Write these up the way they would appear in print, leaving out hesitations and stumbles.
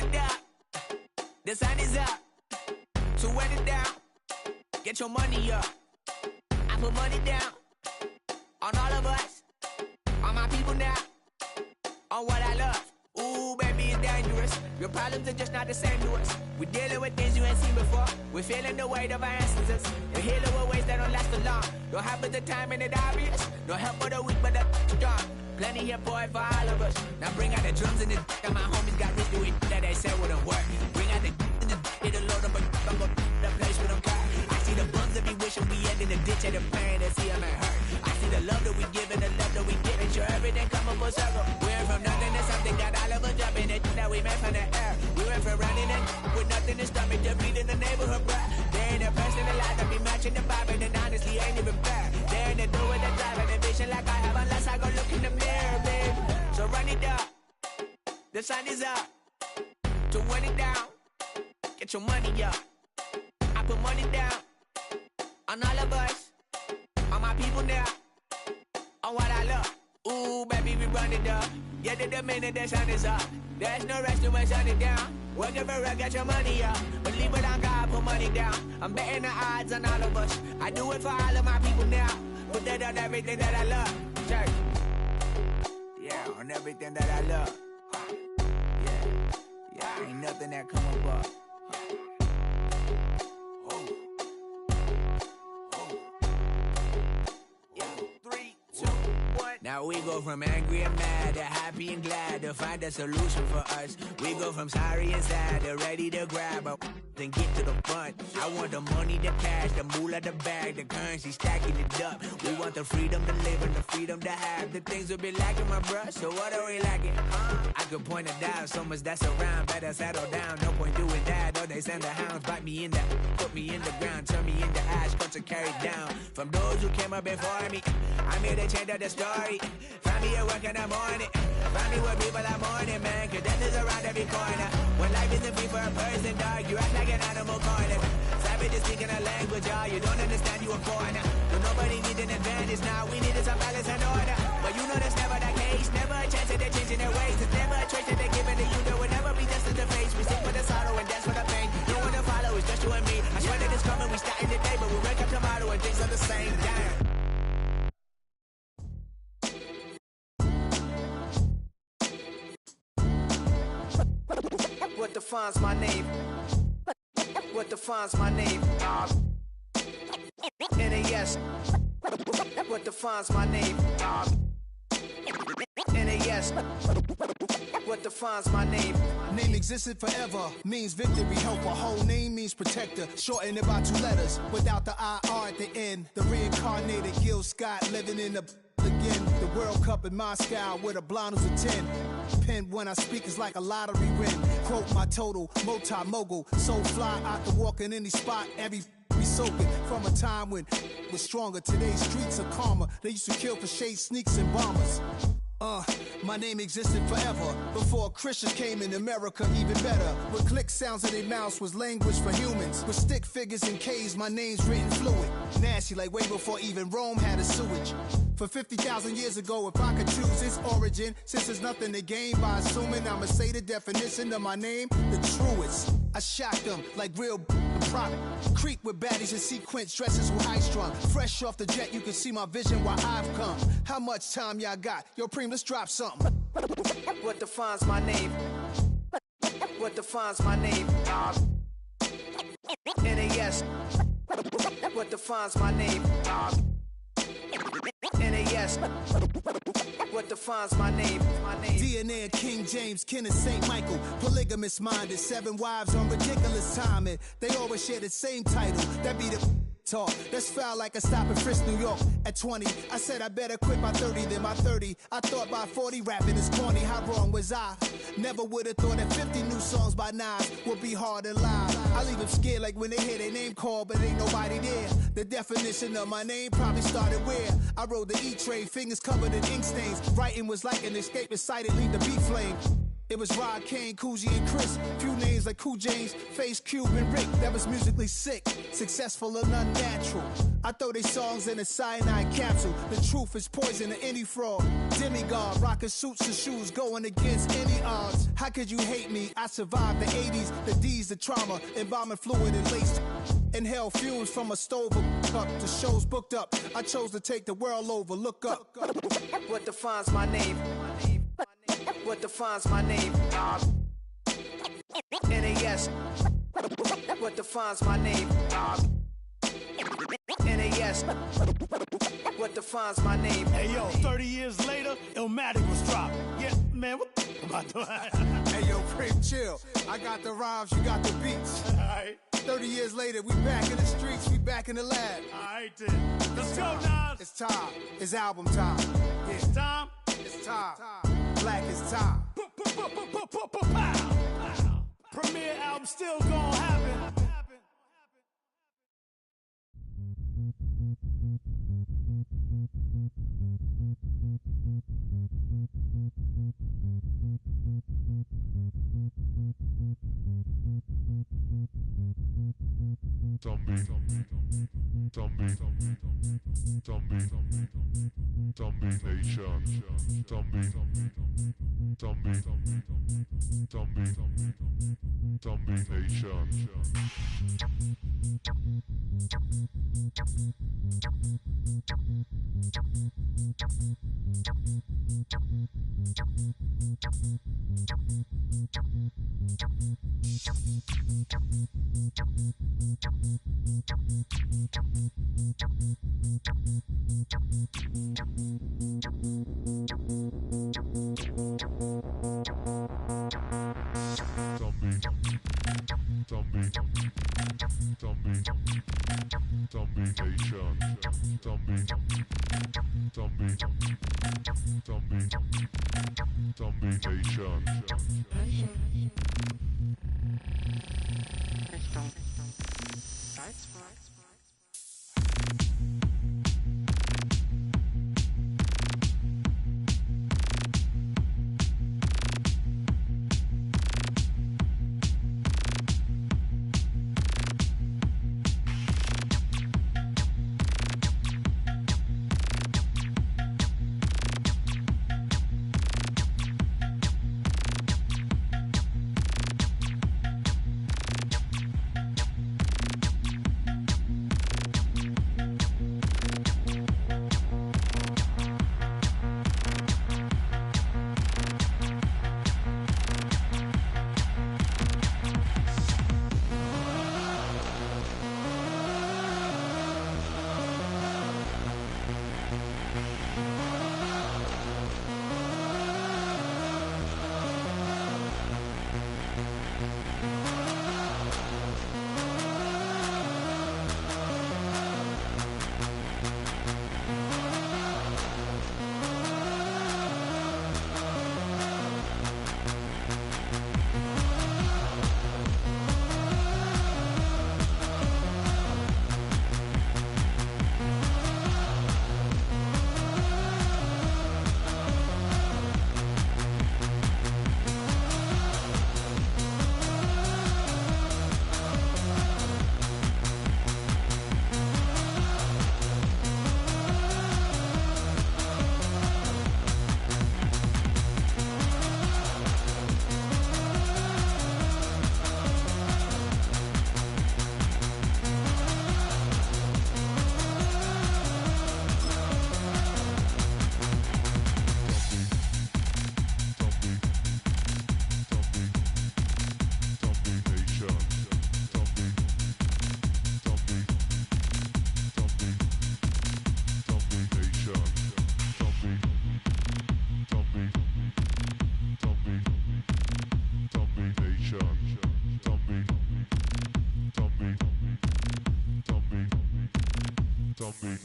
it up. The sun is up. So wet it down. Get your money up. I put money down on all of us, on my people now, on what I love. Ooh, baby, it's dangerous. Your problems are just not the same to us. We're dealing with things you ain't seen before. We're feeling the weight of our ancestors. We're healing with ways that don't last too long. Don't have but the time and it obvious. No help for the weak, but the strong. Plenty here for it for all of us. Now bring out the drums and the and my homies got rich doing that they said wouldn't work. Bring out the and the it'll load up, but I'm gonna the place with them car. I see the bums that be wishing we end in the ditch and the pain that see them ain't hurt. I see the love that we give and the love that we give. And sure everything come up full circle. We went from nothing to something, got all of us jumping it. That we made from the air. We went from running it with nothing to stop it. Just beating the neighborhood, bruh. There ain't a person alive that be matching the vibe, and honestly ain't even fair. There ain't a do with the drive and the vision like I have unless I go look in the mirror, babe. So run it up. The sun is up. To run it down. Get your money up. I put money down on all of us, on my people now, on what I love. Ooh, baby, we run it up. Yeah, the minute the sun is up. There's no rest to when sun it down. Working for real, get your money up. Believe it on God, put money down. I'm betting the odds on all of us. I do it for all of my people now. Put that on everything that I love. Church. Yeah, on everything that I love. Yeah, ain't nothing that come above. Now we go from angry and mad to happy and glad to find a solution for us. We go from sorry and sad to ready to grab up and get to the front. I want the money, the cash, the moolah, the bag, the currency, stacking it up. We want the freedom to live and the freedom to have. The things will be lacking, my bruh, so what are we lacking? I could point it out, so much that's around. Better settle down, no point doing that. Or they send the hounds, bite me in the, put me in the ground, turn me into ash, cut to carry down. From those who came up before me, I'm here to change up the story. Find me at work in the morning. Find me where people are mourning, man. Cause death is around every corner. When life isn't free for a person, dog, you act like an animal corner. Savages speaking a language, y'all. You don't understand, you a foreigner. But nobody needs an advantage now. We needed some balance and order. But you know that's never the case. Never a chance that they're changing their ways. It's never a choice that they're giving to you. There will never be justice to face. We stick for the sorrow and dance for the pain. No one to follow, it's just you and me. I swear that it's coming, we starting today. But we wake up tomorrow and things are the same. Damn. What defines my name? What defines my name? NAS. What defines my name? NAS. What defines my name? Name existed forever, means victory, helper. Whole name means protector, shortened it by 2 letters. Without the IR at the end, the reincarnated Gil Scott living in the again. The World Cup in Moscow with a blind who's a 10. Pen when I speak is like a lottery win. Quote my total, multi-mogul. So fly, I can walk in any spot, every be soaking. From a time when was stronger, today's streets are calmer. They used to kill for shade sneaks and bombers. My name existed forever. Before Christians came in America, even better. With click sounds in their mouths was language for humans. With stick figures and K's, my name's written fluid. Nasty like way before even Rome had a sewage. For 50,000 years ago, if I could choose its origin, since there's nothing to gain by assuming, I'ma say the definition of my name, the truest. I shock them like real product. Creep with baddies in sequence, dresses with high strung. Fresh off the jet, you can see my vision where I've come. How much time y'all got? Yo, Preem, let's drop something. What defines my name? What defines my name? NAS. What defines my name? NAS. What defines my name? DNA of King James, kin of St. Michael. Polygamous minded, 7 wives on ridiculous timing. They always share the same title. That be the talk. That's foul like a stop in Frisk, New York. At 20, I said I better quit by 30 than my 30. I thought by 40 rapping is corny. How wrong was I? Never would have thought that 50 new songs by Nas would be hard and live. I leave them scared like when they hear their name called, but ain't nobody there. The definition of my name probably started where I rode the E-train, fingers covered in ink stains. Writing was like an escape inside it, leave the beat flame. It was Rod, Kane, Coogee, and Chris. Few names like Cool James, Face, Cube, and Rick. That was musically sick, successful and unnatural. I throw they songs in a cyanide capsule. The truth is poison to any fraud. Demigod, rocking suits and shoes, going against any odds. How could you hate me? I survived the 80s, the D's, the trauma, embalming fluid and laced. Inhale fumes from a stove up to shows booked up. I chose to take the world over. Look up. What defines my name? What defines my name? NAS. What defines my name? NAS. What defines my name? Hey yo, 30 years later, Illmatic was dropped. Yeah, man, what about that? Hey yo, Prim, chill. I got the rhymes, you got the beats. Alright. 30 years later, we back in the streets, we back in the lab. Alright then. Let's go, Nas. It's time. It's album time. Yeah. It's time. It's time. Black is time. Premiere album still gonna happen.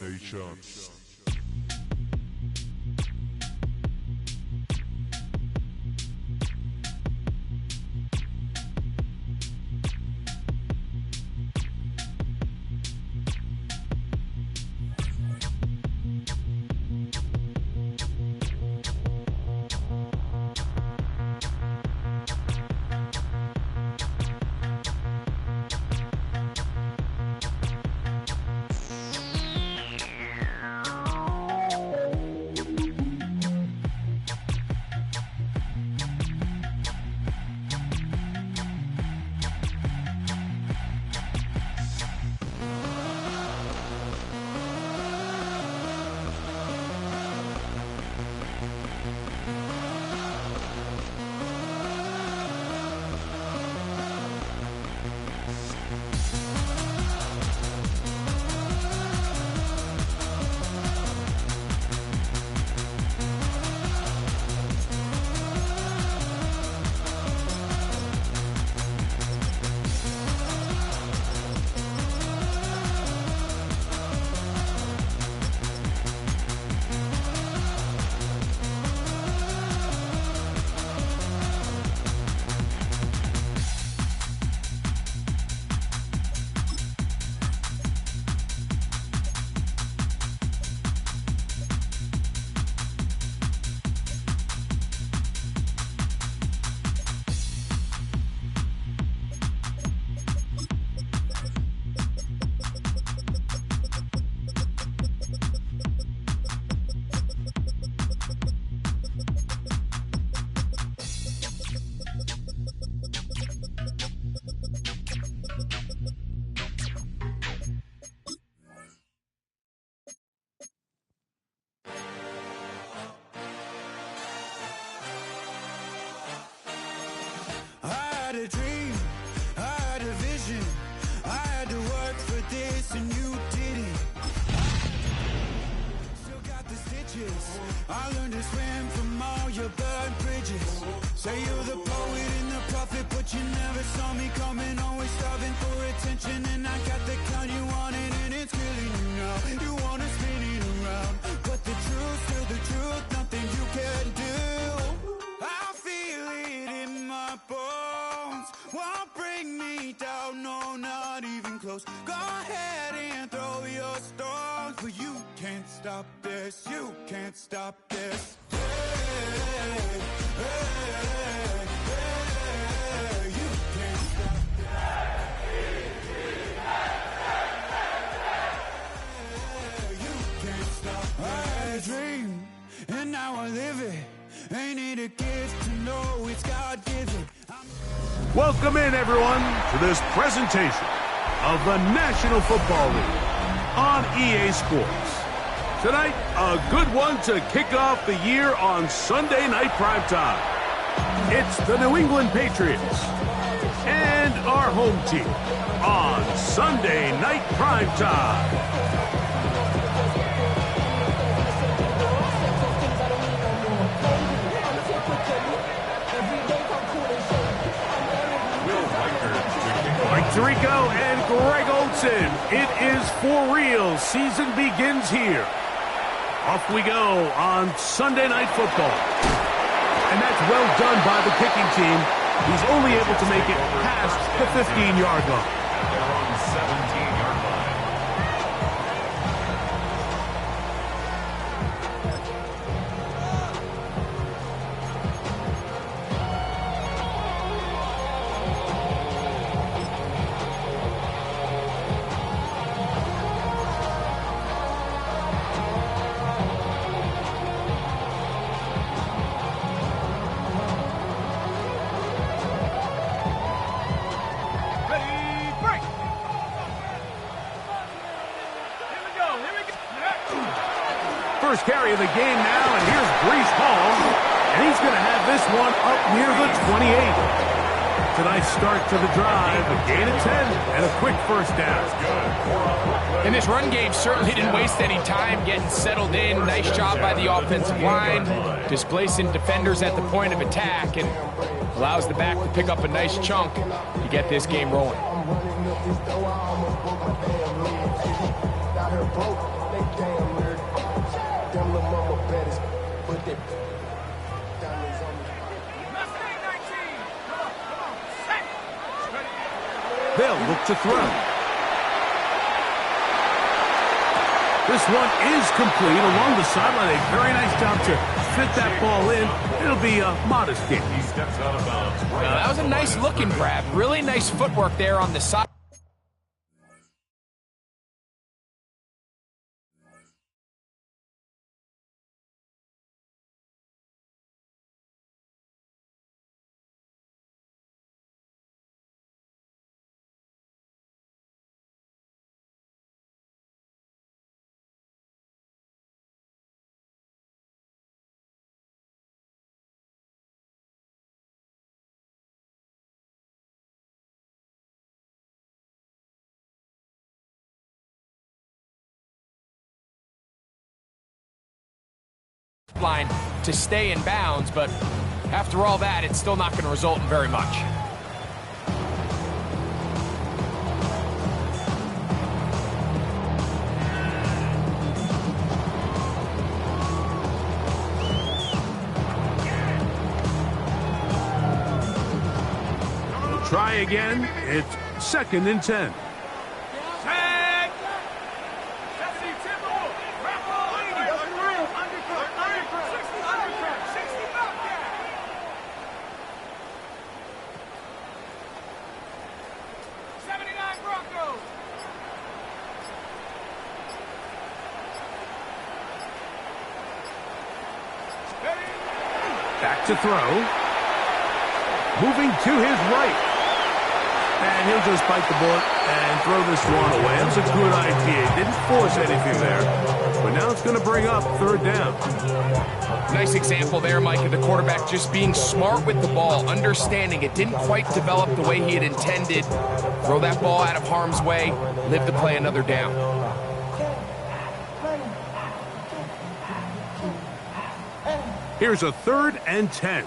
Nations. I learned to swim from all your burnt bridges. Say you're the poet and the prophet, but you never saw me coming. Always starving for attention, and I got the kind you wanted, and it's killing you now. You wanna spin it around, but the truth's still the truth. Nothing you can do. I feel it in my bones. Won't bring me down, no, not even close. Go ahead and throw your stones, but you can't stop this. You can't stop this. Hey, hey, hey, you can't stop this. You can't stop this. I had a dream, and now I live it. Ain't it a gift to know it's God-given? Welcome in, everyone, to this presentation of the National Football League on EA Sports. Tonight, a good one to kick off the year on Sunday Night Primetime. It's the New England Patriots and our home team on Sunday Night Primetime. Mike Tirico and Greg Olsen. It is for real. Season begins here. Off we go on Sunday Night Football. And that's well done by the kicking team. He's only able to make it past the 15-yard line. They're on the 17-yard line. First carry of the game now, and here's Breece Hall, and he's going to have this one up near the 28. Tonight's start to the drive, a gain of 10, and a quick first down. And this run game certainly didn't waste any time getting settled in. Nice job by the offensive line, displacing defenders at the point of attack, and allows the back to pick up a nice chunk to get this game rolling. They'll look to throw. This one is complete along the sideline. A very nice job to fit that ball in. It'll be a modest gain. He steps out of bounds. That was a nice looking grab. Really nice footwork there on the side. Line to stay in bounds, but after all that, it's still not going to result in very much. We'll try again. It's 2nd and 10. Back to throw. Moving to his right. And he'll just bite the bullet and throw this one away. That's a good idea. Didn't force anything there. But now it's going to bring up 3rd down. Nice example there, Mike, of the quarterback just being smart with the ball, understanding it didn't quite develop the way he had intended. Throw that ball out of harm's way, live to play another down. Here's a 3rd and 10.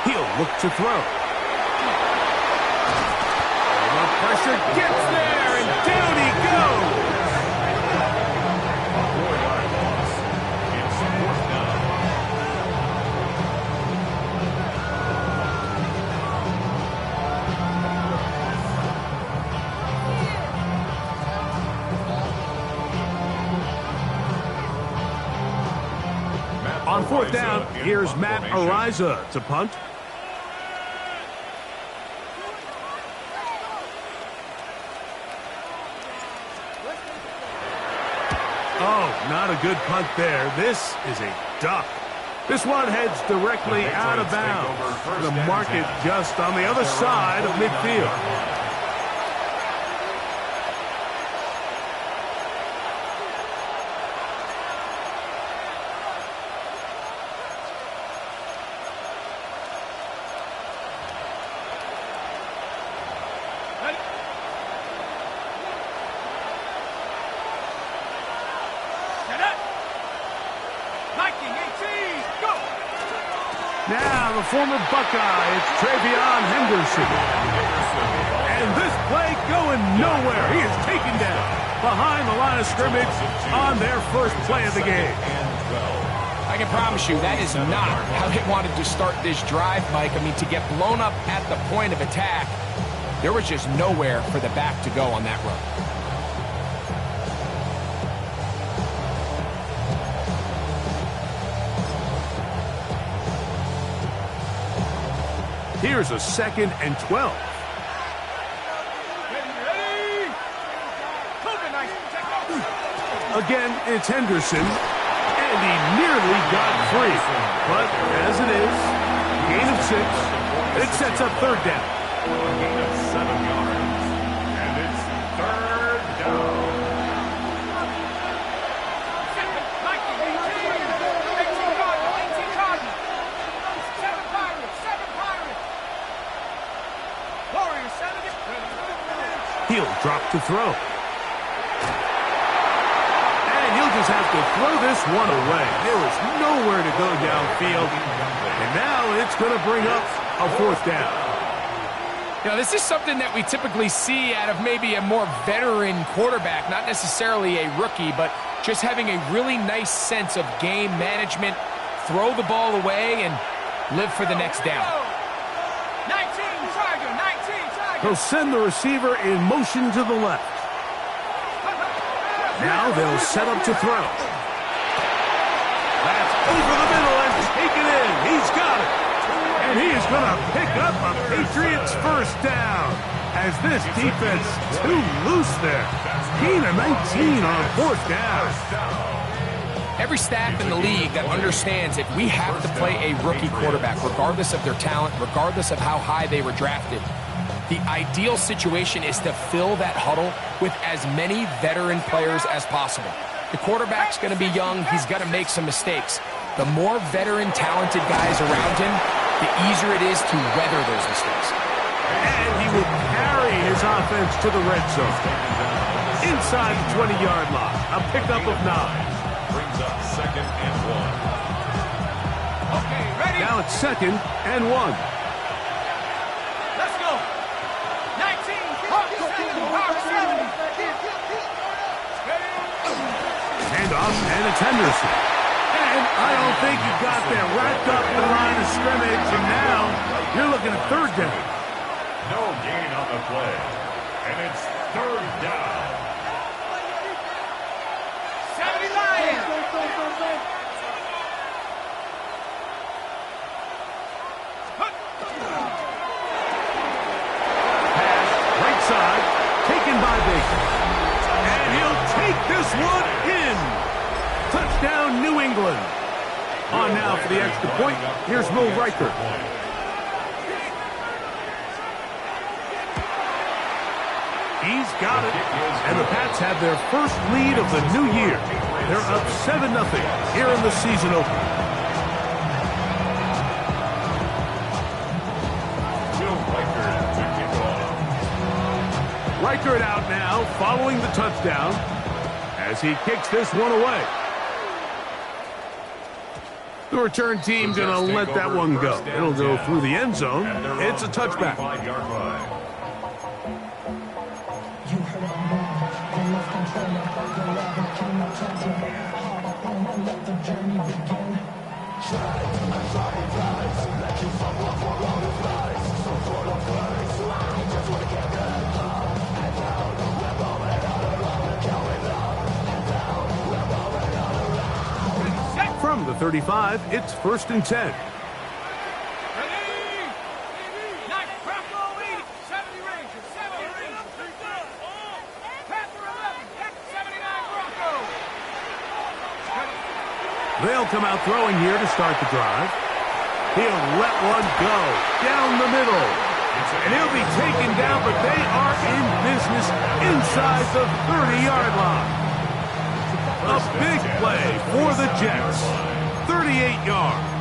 He'll look to throw. The pressure gets there, and down he goes. It's 4th down. On 4th down, here's Matt Ariza to punt. Oh, not a good punt there. This is a duck. This one heads directly out of bounds. The market just on the other side of midfield. Now the former Buckeye, it's Travion Henderson. And this play going nowhere. He is taken down behind the line of scrimmage on their first play of the game. I can promise you that is not how they wanted to start this drive, Mike. I mean, to get blown up at the point of attack, there was just nowhere for the back to go on that run. Here's a 2nd and 12. Again, it's Henderson, and he nearly got free. But as it is, gain of 6, it sets up 3rd down. A gain of 7 yards, and it's 3rd down. He'll drop to throw. And he'll just have to throw this one away. There was nowhere to go downfield. And now it's going to bring up a 4th down. Now, this is something that we typically see out of maybe a more veteran quarterback, not necessarily a rookie, but just having a really nice sense of game management, throw the ball away, and live for the next down. He'll send the receiver in motion to the left. Now they'll set up to throw. That's over the middle and taken in. He's got it. And he is going to pick up a Patriots 1st down. As this defense too loose there. Gain of 19 on 4th down. Every staff in the league that understands if we have to play a rookie quarterback, regardless of their talent, regardless of how high they were drafted, the ideal situation is to fill that huddle with as many veteran players as possible. The quarterback's going to be young. He's going to make some mistakes. The more veteran, talented guys around him, the easier it is to weather those mistakes. And he will carry his offense to the red zone. Inside the 20-yard line, a pickup of 9. Brings up 2nd and 1. Okay, ready? Now it's 2nd and 1. And it's Henderson. And I don't think he got there. Wrapped up the line of scrimmage, and now you're looking at 3rd down. No gain on the play. And it's 3rd down. 70 Lions. Pass, right side, taken by Baker. And he'll take this one in. Touchdown, New England. On now for the extra point. Here's Will Riker. He's got it. And the Pats have their first lead of the new year. They're up 7-0 here in the season opener. Reichert out now, following the touchdown, as he kicks this one away. The return team going to let that one go. It'll go through the end zone. It's a touchback. From the 35, it's 1st and 10. They'll come out throwing here to start the drive. He'll let one go down the middle. And he'll be taken down, but they are in business inside the 30-yard line. A big play for the Jets. 38 yards.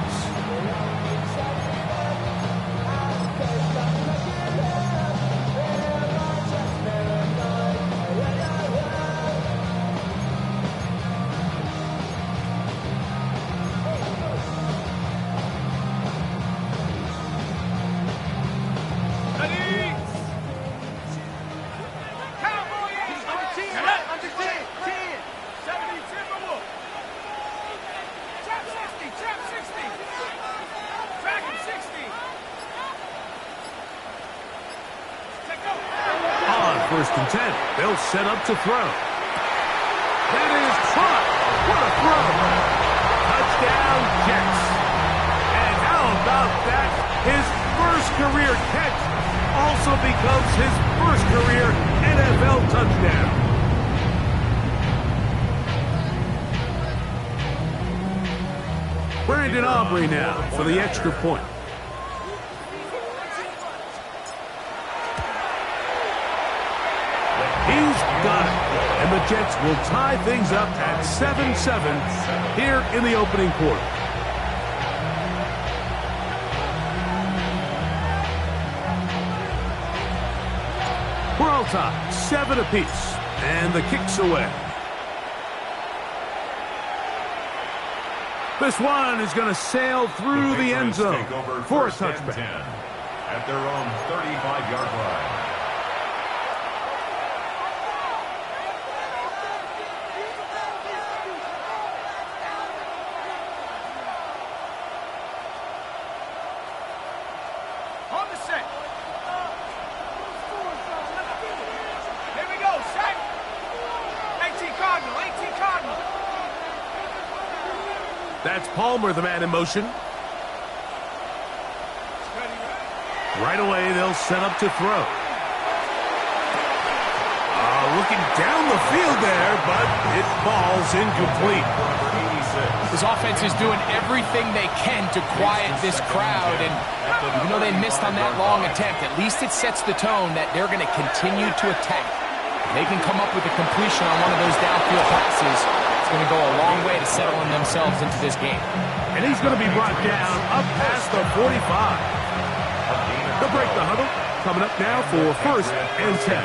First and 10. They'll set up to throw. That is caught. What a throw. Touchdown, Jets. And how about that? His first career catch also becomes his first career NFL touchdown. Brandon Aubrey now for the extra point. He's got it. And the Jets will tie things up at 7-7 here in the opening quarter. We're all tied, 7 apiece. And the kick's away. This one is going to sail through the end zone for a touchback. At their own 35-yard line. That's Palmer, the man in motion. Right away, they'll set up to throw. Looking down the field there, but it falls incomplete. This offense is doing everything they can to quiet this crowd, and even though they missed on that long attempt, at least it sets the tone that they're going to continue to attack. If they can come up with a completion on one of those downfield passes, it's going to go a long way to settling themselves into this game. And he's going to be brought down up past the 45. They'll break the huddle. Coming up now for 1st and 10.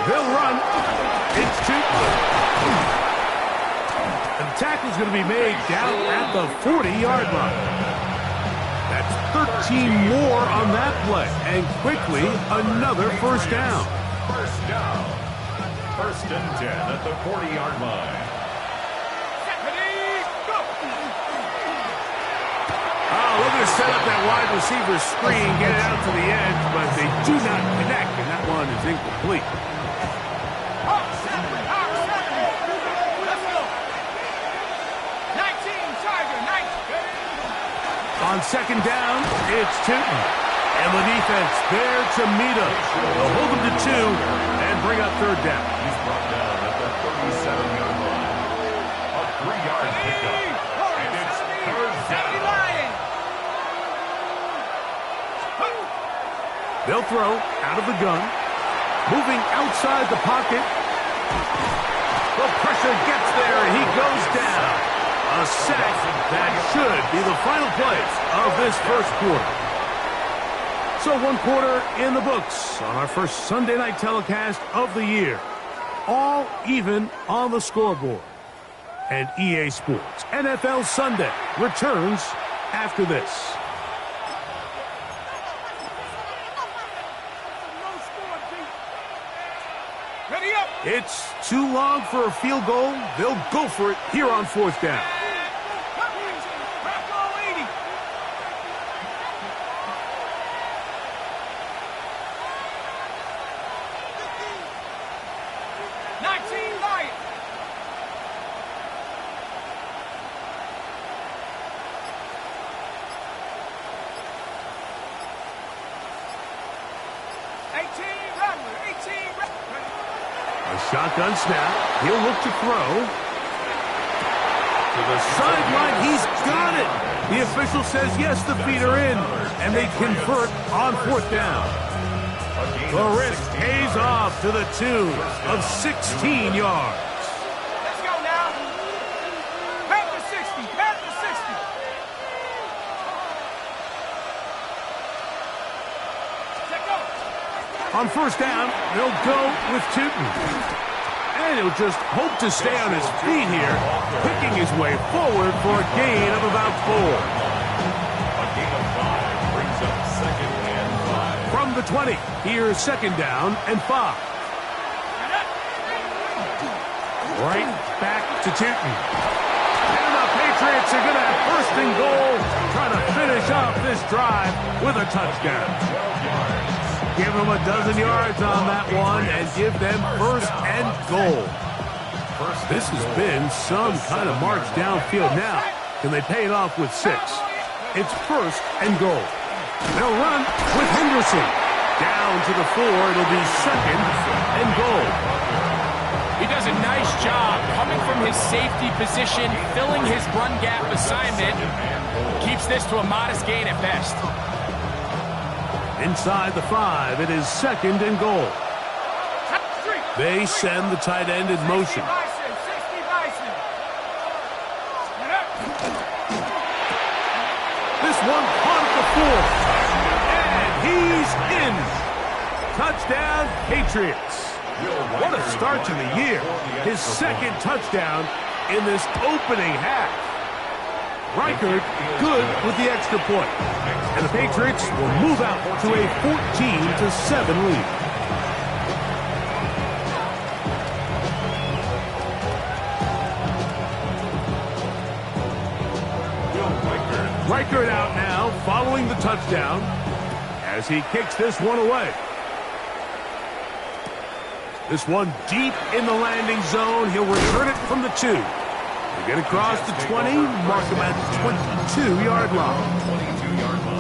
They'll run. It's 2. And the tackle's going to be made down at the 40-yard line. That's 13 more on that play. And quickly, another first down. First down. 1st and 10 at the 40-yard line. Looking to set up that wide receiver screen, get it out to the edge, but they do not connect, and that one is incomplete. On 2nd down, it's Tinton. And the defense there to meet him. They'll hold him to 2 and bring up 3rd down. He's brought down at the 37-yard line. 3-yard pickup. And it's third down. They'll throw out of the gun. Moving outside the pocket. The pressure gets there, and he goes down. A sack that should be the final play of this first quarter. So 1 quarter in the books on our first Sunday night telecast of the year. All even on the scoreboard. And EA Sports NFL Sunday returns after this. It's too long for a field goal. They'll go for it here on 4th down. Shotgun snap. He'll look to throw. To the sideline. He's got it. The official says yes, the feet are in. And they convert on 4th down. The risk pays off to the tune of 16 yards. Let's go now. Pat the 60. Pat the 60. On 1st down, they'll go with Tootin. And he'll just hope to stay on his feet here, picking his way forward for a gain of about 4. A gain of 5 brings up 2nd and 5. From the 20, here's 2nd down and 5. Right back to Tootin. And the Patriots are going to have 1st and goal, trying to finish off this drive with a touchdown. Give them a dozen yards on that one and give them 1st and goal. This has been some kind of march downfield now. Can they pay it off with 6? It's 1st and goal. They'll run with Henderson. Down to the 4. It'll be 2nd and goal. He does a nice job coming from his safety position, filling his run gap assignment. Keeps this to a modest gain at best. Inside the 5, it is 2nd and goal. They send the tight end in motion. This one caught at the 4. And he's in. Touchdown, Patriots. What a start to the year. His 2nd touchdown in this opening half. Reichert good with the extra point. And the Patriots will move out to a 14-7 lead. Reichert out now following the touchdown as he kicks this one away. This one deep in the landing zone. He'll return it from the 2. They get across the 20, mark him at the 22-yard line. 22-yard line.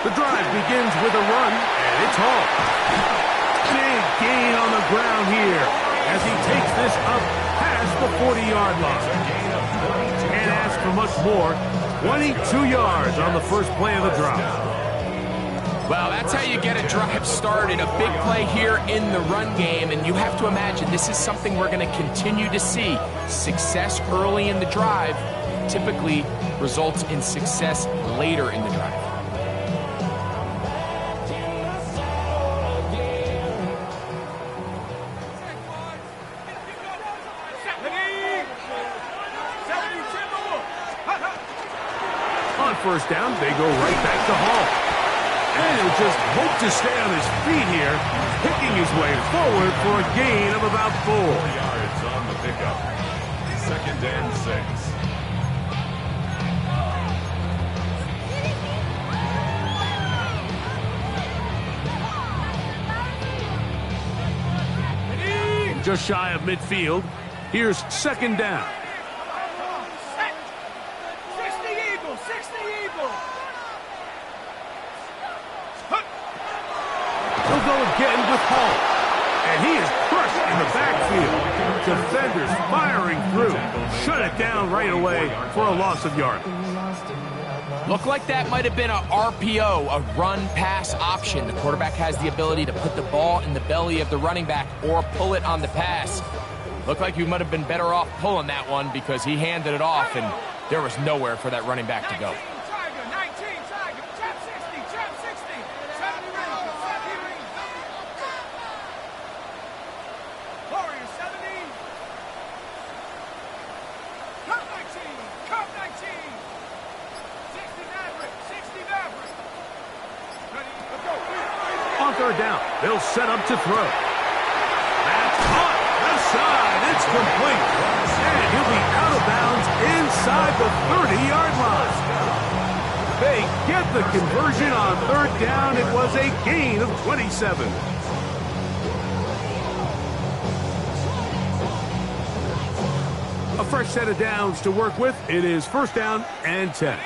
The drive begins with a run, and it's hauled. Big gain on the ground here as he takes this up past the 40-yard line. Can't ask for much more. 22 yards on the first play of the drive. Well, that's how you get a drive started. A big play here in the run game, and you have to imagine this is something we're going to continue to see. Success early in the drive typically results in success later in the drive. First down, they go right back to Hall. And he'll just hope to stay on his feet here, picking his way forward for a gain of about 4. 4 yards on the pickup. 2nd and 6. just shy of midfield. Here's second down. 60 Eagles, 60 Eagles. He'll go again with Hall. And he is crushed in the backfield. Defenders firing through. Shut it down right away for a loss of yardage. Looked like that might have been a RPO, a run-pass option. The quarterback has the ability to put the ball in the belly of the running back or pull it on the pass. Looked like you might have been better off pulling that one because he handed it off, and there was nowhere for that running back to go. On third down, they'll set up to throw. That's caught. Left side. It's complete. And he'll be out of bounds inside the 30-yard line. They get the conversion on third down. It was a gain of 27. A fresh set of downs to work with. It is first down and 10.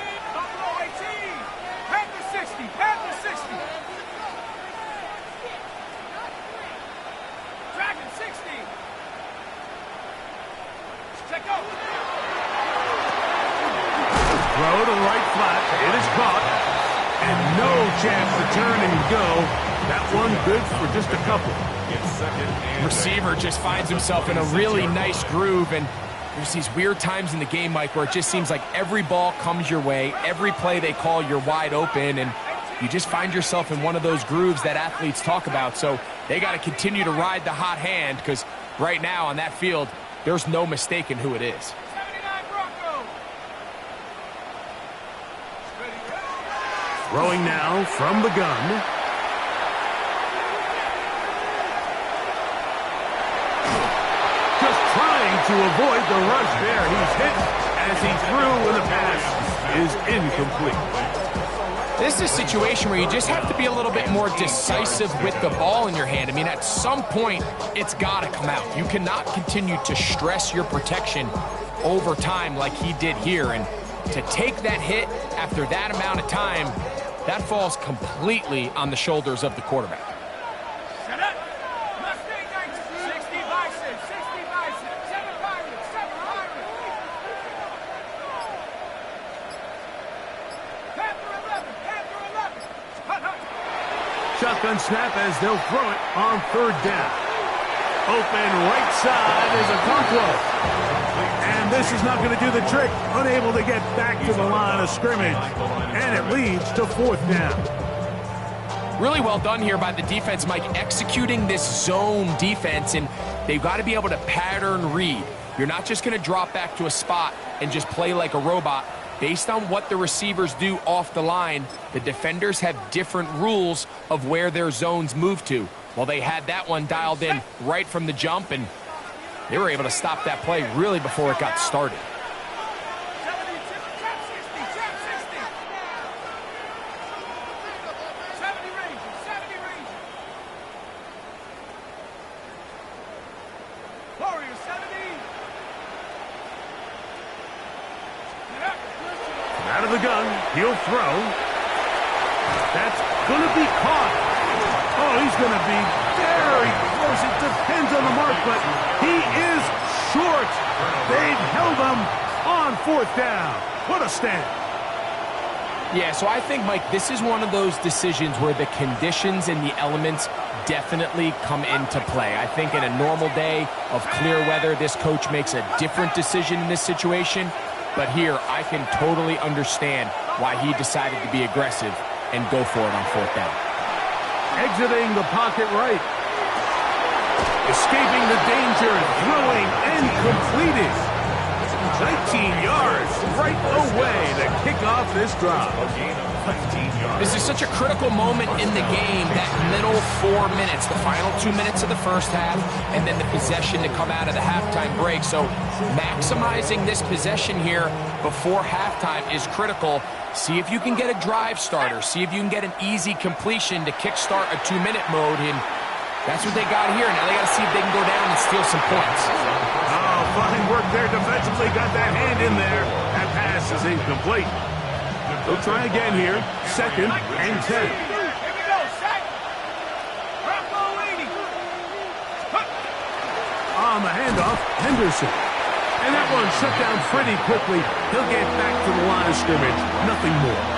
Throw to the right flat. It is caught. And no chance to turn and go. That one good for just a couple. Receiver just finds himself in a really nice groove, and there's these weird times in the game, Mike, where it just seems like every ball comes your way, every play they call, you're wide open, and you just find yourself in one of those grooves that athletes talk about. So they got to continue to ride the hot hand, because right now on that field, there's no mistaking who it is. Throwing now from the gun. Just trying to avoid the rush there. He's hit as he threw, and the pass is incomplete. This is a situation where you just have to be a little bit more decisive with the ball in your hand. I mean, at some point, it's got to come out. You cannot continue to stress your protection over time like he did here. And to take that hit after that amount of time, that falls completely on the shoulders of the quarterback. Set up. Mustang 60 Bison, 60 Bison, 7 Pirates, 7 Pirates. Panther 11, Panther 11. Shotgun snap as they'll throw it on third down. Open right side is a Conquo. And this is not going to do the trick. Unable to get back to the line of scrimmage. And it leads to fourth down. Really well done here by the defense, Mike, executing this zone defense, and they've got to be able to pattern read. You're not just going to drop back to a spot and just play like a robot. Based on what the receivers do off the line, the defenders have different rules of where their zones move to. Well, they had that one dialed in right from the jump, and they were able to stop that play really before it got started. Out of the gun, he'll throw. That's going to be caught. Oh, he's going to be very close. It depends on the mark, but he is short. They've held him on fourth down. What a stand. Yeah, so I think, Mike, this is one of those decisions where the conditions and the elements definitely come into play. I think in a normal day of clear weather, this coach makes a different decision in this situation. But here, I can totally understand why he decided to be aggressive and go for it on fourth down. Exiting the pocket right. Escaping the danger, throwing and completing. 19 yards right away to kick off this drive. This is such a critical moment in the game, that middle 4 minutes, the final 2 minutes of the first half, and then the possession to come out of the halftime break. So maximizing this possession here before halftime is critical. See if you can get a drive starter. See if you can get an easy completion to kickstart a 2-minute mode. And That's what they got here. Now they got to see if they can go down and steal some points. Oh, fine work there defensively. Got that hand in there. That pass is incomplete. They'll try again here. 2nd and 10. On the handoff, Henderson. And that one shut down pretty quickly. He'll get back to the line of scrimmage. Nothing more.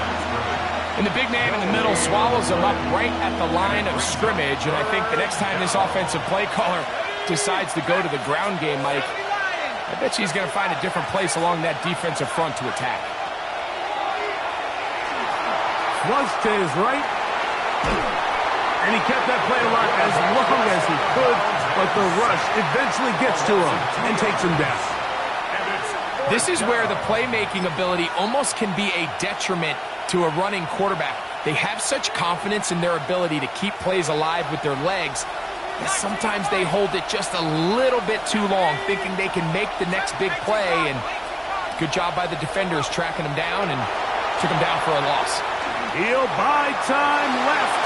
And the big man in the middle swallows him up right at the line of scrimmage. And I think the next time this offensive play caller decides to go to the ground game, Mike, I bet you he's going to find a different place along that defensive front to attack. Flush to his right. And he kept that play alive as long as he could. But the rush eventually gets to him and takes him down. This is where the playmaking ability almost can be a detriment to a running quarterback. They have such confidence in their ability to keep plays alive with their legs that sometimes they hold it just a little bit too long, thinking they can make the next big play. And good job by the defenders tracking him down and took him down for a loss. He'll buy time left.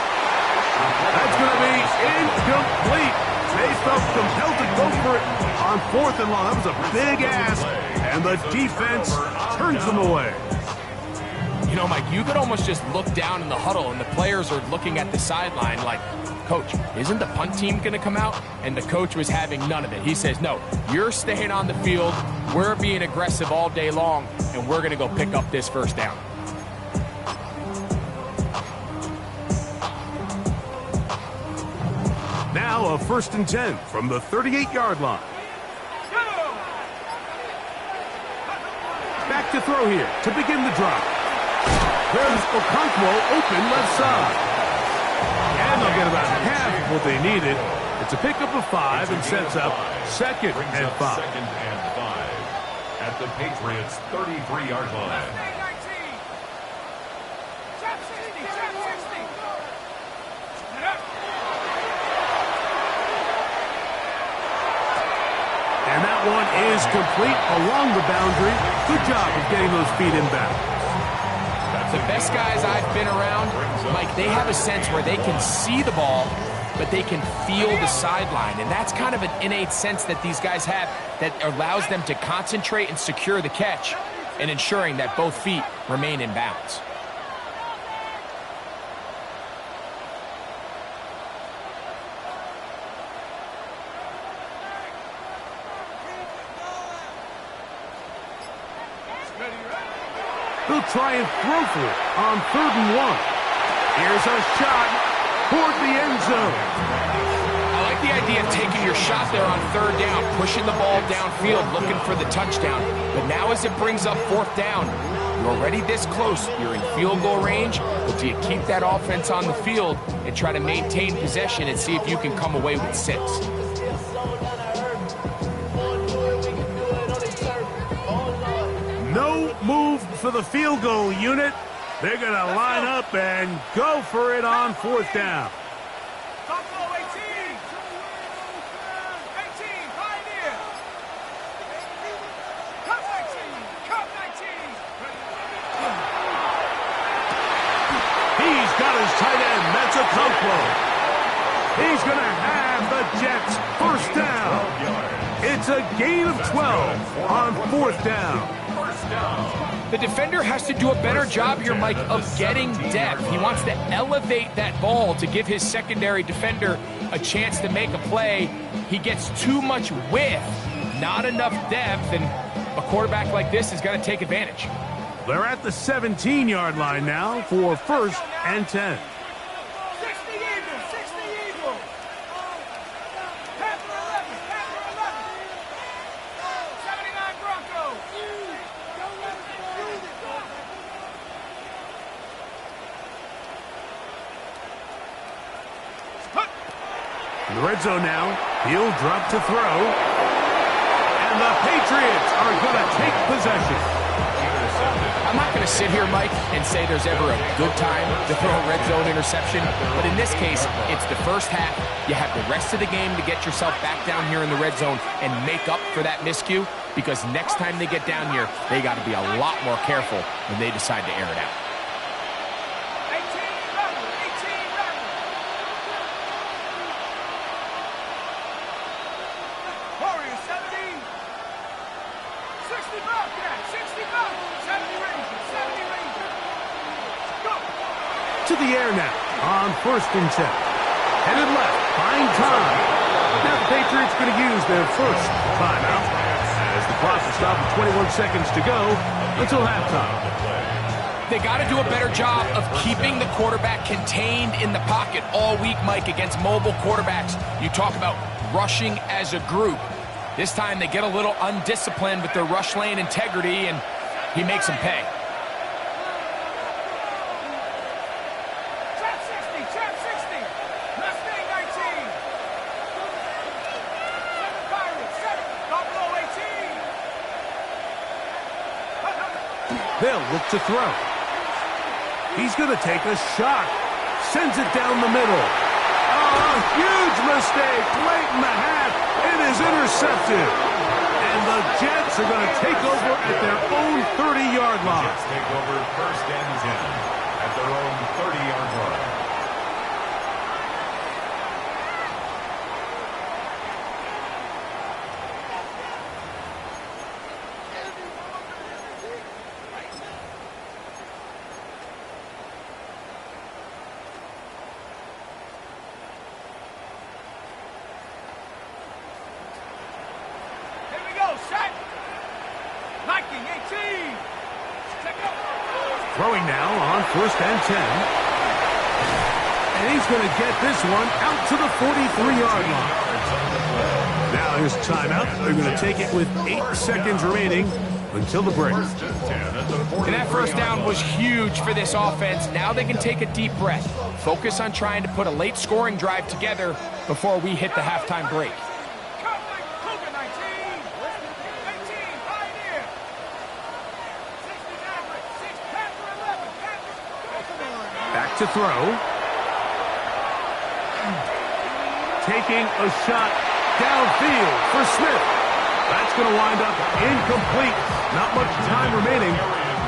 That's going to be incomplete. They felt compelled to go for it on 4th and long. That was a big ask, and the defense turns them away. You know, Mike, you could almost just look down in the huddle, and the players are looking at the sideline like, Coach, isn't the punt team going to come out? And the coach was having none of it. He says, no, you're staying on the field. We're being aggressive all day long, and we're going to go pick up this 1st down. Now a 1st and 10 from the 38-yard line. Back to throw here to begin the drive. There's Okonkwo open left side. And they'll get about half of what they needed. It's a pickup of 5 and sets up 2nd and 5. 2nd and 5 at the Patriots' 33-yard line. And that one is complete along the boundary. Good job of getting those feet in bounds. The best guys I've been around, Mike, they have a sense where they can see the ball, but they can feel the sideline. And that's kind of an innate sense that these guys have that allows them to concentrate and secure the catch and ensuring that both feet remain in bounds. They'll try and throw for it on 3rd and 1. Here's a shot toward the end zone. I like the idea of taking your shot there on 3rd down, pushing the ball downfield, looking for the touchdown. But now as it brings up 4th down, you're already this close. You're in field goal range, but do you keep that offense on the field and try to maintain possession and see if you can come away with 6? No move for the field goal unit. They're going to line up and go for it on 4th down. He's got his tight end. That's Okonkwo. He's going to have the Jets 1st down. It's a gain of 12 on 4th down. The defender has to do a better job here, Mike, of getting depth. He wants to elevate that ball to give his secondary defender a chance to make a play. He gets too much width, not enough depth, and a quarterback like this is going to take advantage. They're at the 17-yard line now for 1st and 10. In the red zone now, he'll drop to throw. And the Patriots are going to take possession. I'm not going to sit here, Mike, and say there's ever a good time to throw a red zone interception, but in this case, it's the 1st half. You have the rest of the game to get yourself back down here in the red zone and make up for that miscue, because next time they get down here, they got to be a lot more careful when they decide to air it out. To the air now on 1st and 10. Headed left, buying time. Now the Patriots going to use their first timeout as the clock will stop with 21 seconds to go until halftime. They got to do a better job of keeping the quarterback contained in the pocket all week, Mike, against mobile quarterbacks. You talk about rushing as a group. This time they get a little undisciplined with their rush lane integrity, and he makes them pay. Trap 60, Mustang 19. 7 Pirates, 7, Buffalo 18. They'll look to throw. He's going to take a shot. Sends it down the middle. Oh, a huge mistake late in the half. It is intercepted. And the Jets are going to take over at their own 30-yard line. Jets take over 1st and 10 at their own 30-yard line. Throwing now on 1st and 10. And he's going to get this one out to the 43-yard line. Now his timeout. They're going to take it with 8 seconds remaining until the break. And that first down was huge for this offense. Now they can take a deep breath. Focus on trying to put a late scoring drive together before we hit the halftime break. Back to throw. Taking a shot downfield for Smith. That's going to wind up incomplete. Not much time remaining.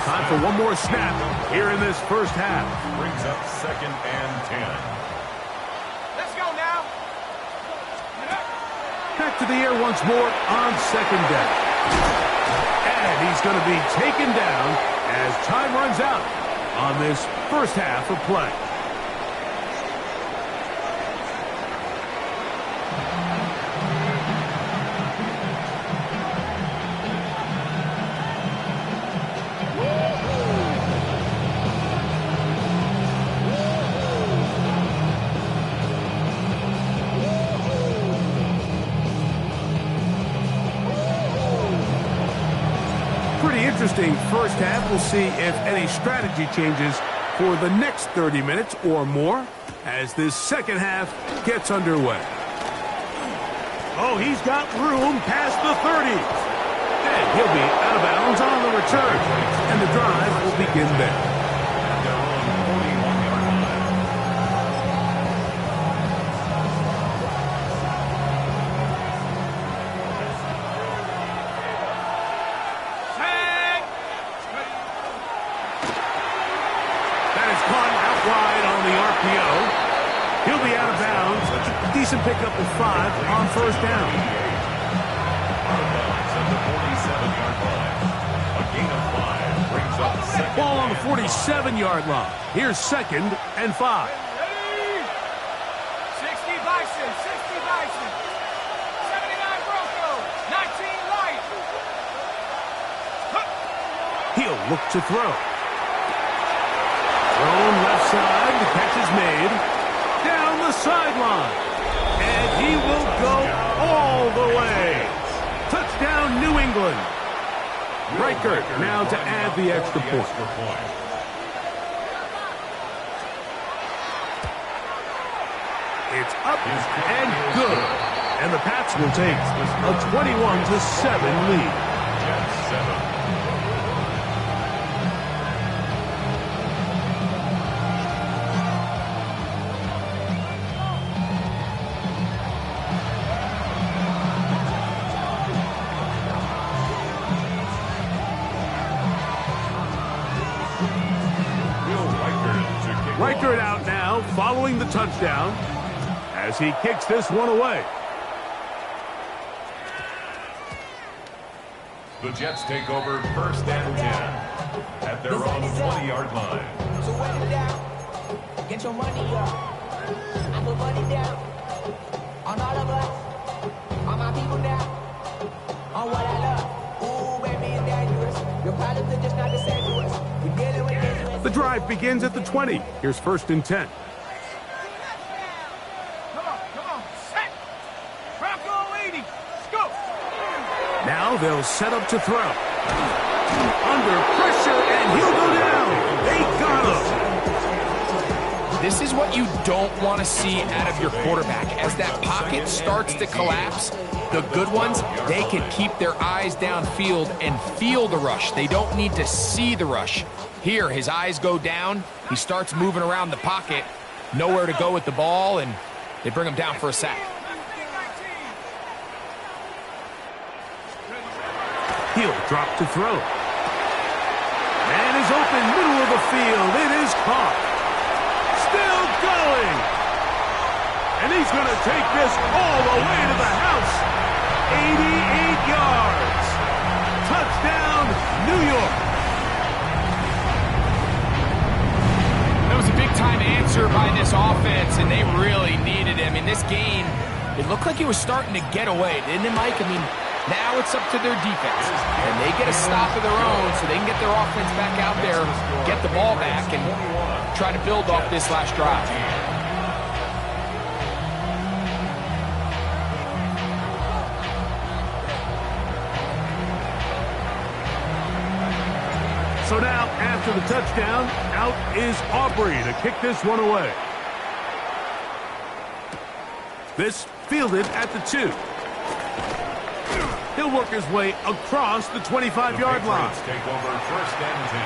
Time for one more snap here in this first half. Brings up 2nd and 10. Let's go now. Back to the air once more on 2nd down. And he's going to be taken down as time runs out on this first half of play. Pretty interesting first half. We'll see if any strategy changes for the next 30 minutes or more as this second half gets underway. Oh, he's got room past the 30. And he'll be out of bounds on the return. And the drive will begin there. He'll be out of bounds. Decent pickup of 5 on first down. Ball on the 47-yard line. Here's 2nd and 5. 60 Bison, 60 Bison. 79 Broncos, 19 Light. He'll look to throw. Thrown left side. The catch is made. Down the sideline. And he will go all the way. Touchdown, New England. Riker now to add the extra point. It's up and good. And the Pats will take a 21-7 lead. Jets 7. Riker it out now, following the touchdown, as he kicks this one away. The Jets take over 1st and 10 at their own 20-yard line. So wet it down. Get your money up. I put money down on all of us, on my people now, on what I love. Ooh, baby, it's dangerous. Your problems are just not the same to us. We're dealing with this. The drive begins at the 20. Here's 1st and 10. Now they'll set up to throw. Under pressure, and he'll go down. They got him. This is what you don't want to see out of your quarterback. As that pocket starts to collapse, the good ones, they can keep their eyes downfield and feel the rush. They don't need to see the rush. Here, his eyes go down. He starts moving around the pocket. Nowhere to go with the ball, and they bring him down for a sack. He'll drop to throw. And is open, middle of the field. It is caught. Still going. And he's going to take this all the way to the house. 88 yards. Touchdown, New York. That was a big-time answer by this offense, and they really needed him. In this game, it looked like he was starting to get away, didn't it, Mike? I mean, now it's up to their defense, and they get a stop of their own so they can get their offense back out there, get the ball back, and try to build off this last drive. So now, after the touchdown, out is Aubrey to kick this one away. This fielded at the 2. He'll work his way across the 25-yard line. Take over 1st and 10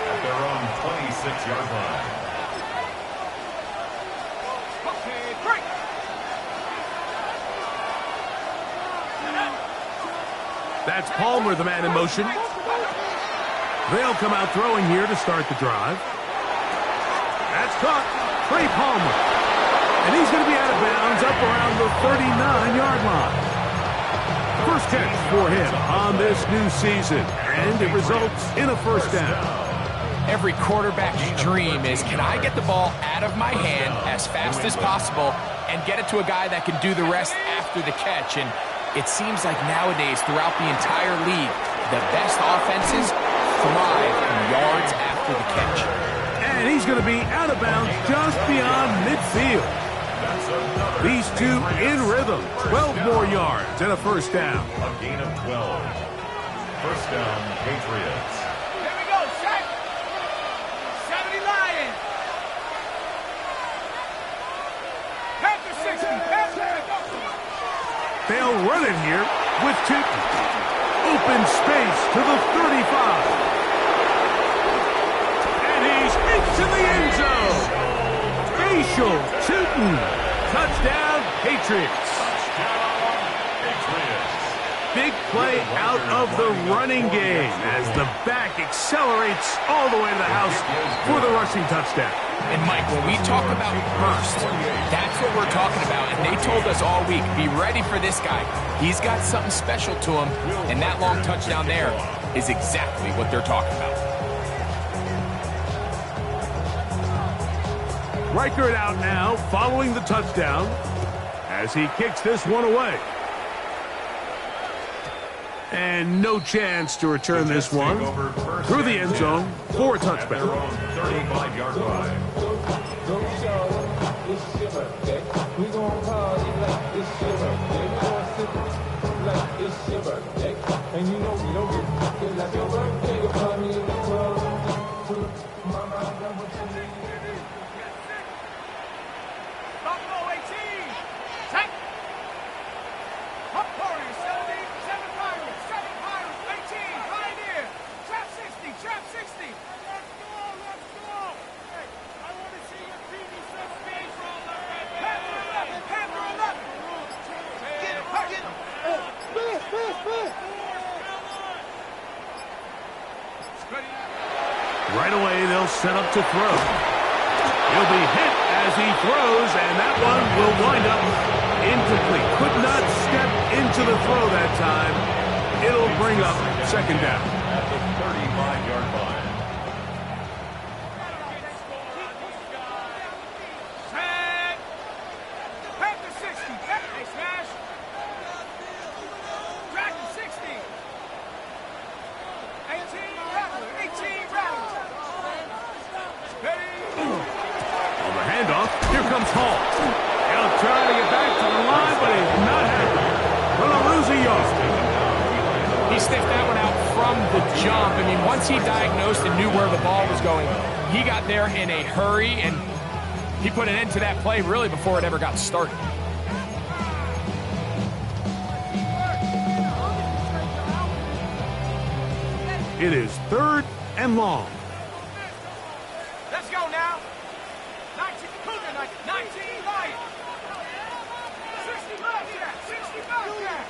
at their own 26-yard line. That's Palmer, the man in motion. They'll come out throwing here to start the drive. That's caught. Trey Palmer. And he's going to be out of bounds up around the 39-yard line. First catch for him on this new season, and it results in a 1st down. Every quarterback's dream is, can I get the ball out of my hand as fast as possible and get it to a guy that can do the rest after the catch? And it seems like nowadays, throughout the entire league, the best offenses thrive in yards after the catch. And he's going to be out of bounds just beyond midfield. These two in rhythm. 12 more yards and a 1st down. A gain of 12. 1st down, Patriots. Here we go, check. 70 Lions. Panther 60. They'll run it here with Tootin. Open space to the 35. And he's into the end zone. Facial Tootin. Touchdown, Patriots. Big play out of the running game as the back accelerates all the way to the house for the rushing touchdown. And, Mike, when we talk about burst, that's what we're talking about. And they told us all week, be ready for this guy. He's got something special to him, and that long touchdown there is exactly what they're talking about. Reichert out now, following the touchdown, as he kicks this one away. And no chance to return this one through the end zone for a touchback. 35-yard line. Right away, they'll set up to throw. He'll be hit as he throws, and that one will wind up incomplete. Could not step into the throw that time. It'll bring up 2nd down. At the 35-yard line. handoff. Here comes Hall. He'll try to get back to the line, but it's not happening. Gonna lose a yard. He sniffed that one out from the jump. I mean, once he diagnosed and knew where the ball was going, he got there in a hurry, and he put an end to that play really before it ever got started. It is 3rd and long. Let's go now. 19, Cougar, 19, Lion. 60 bucks, Jack. 60 bucks, Jack.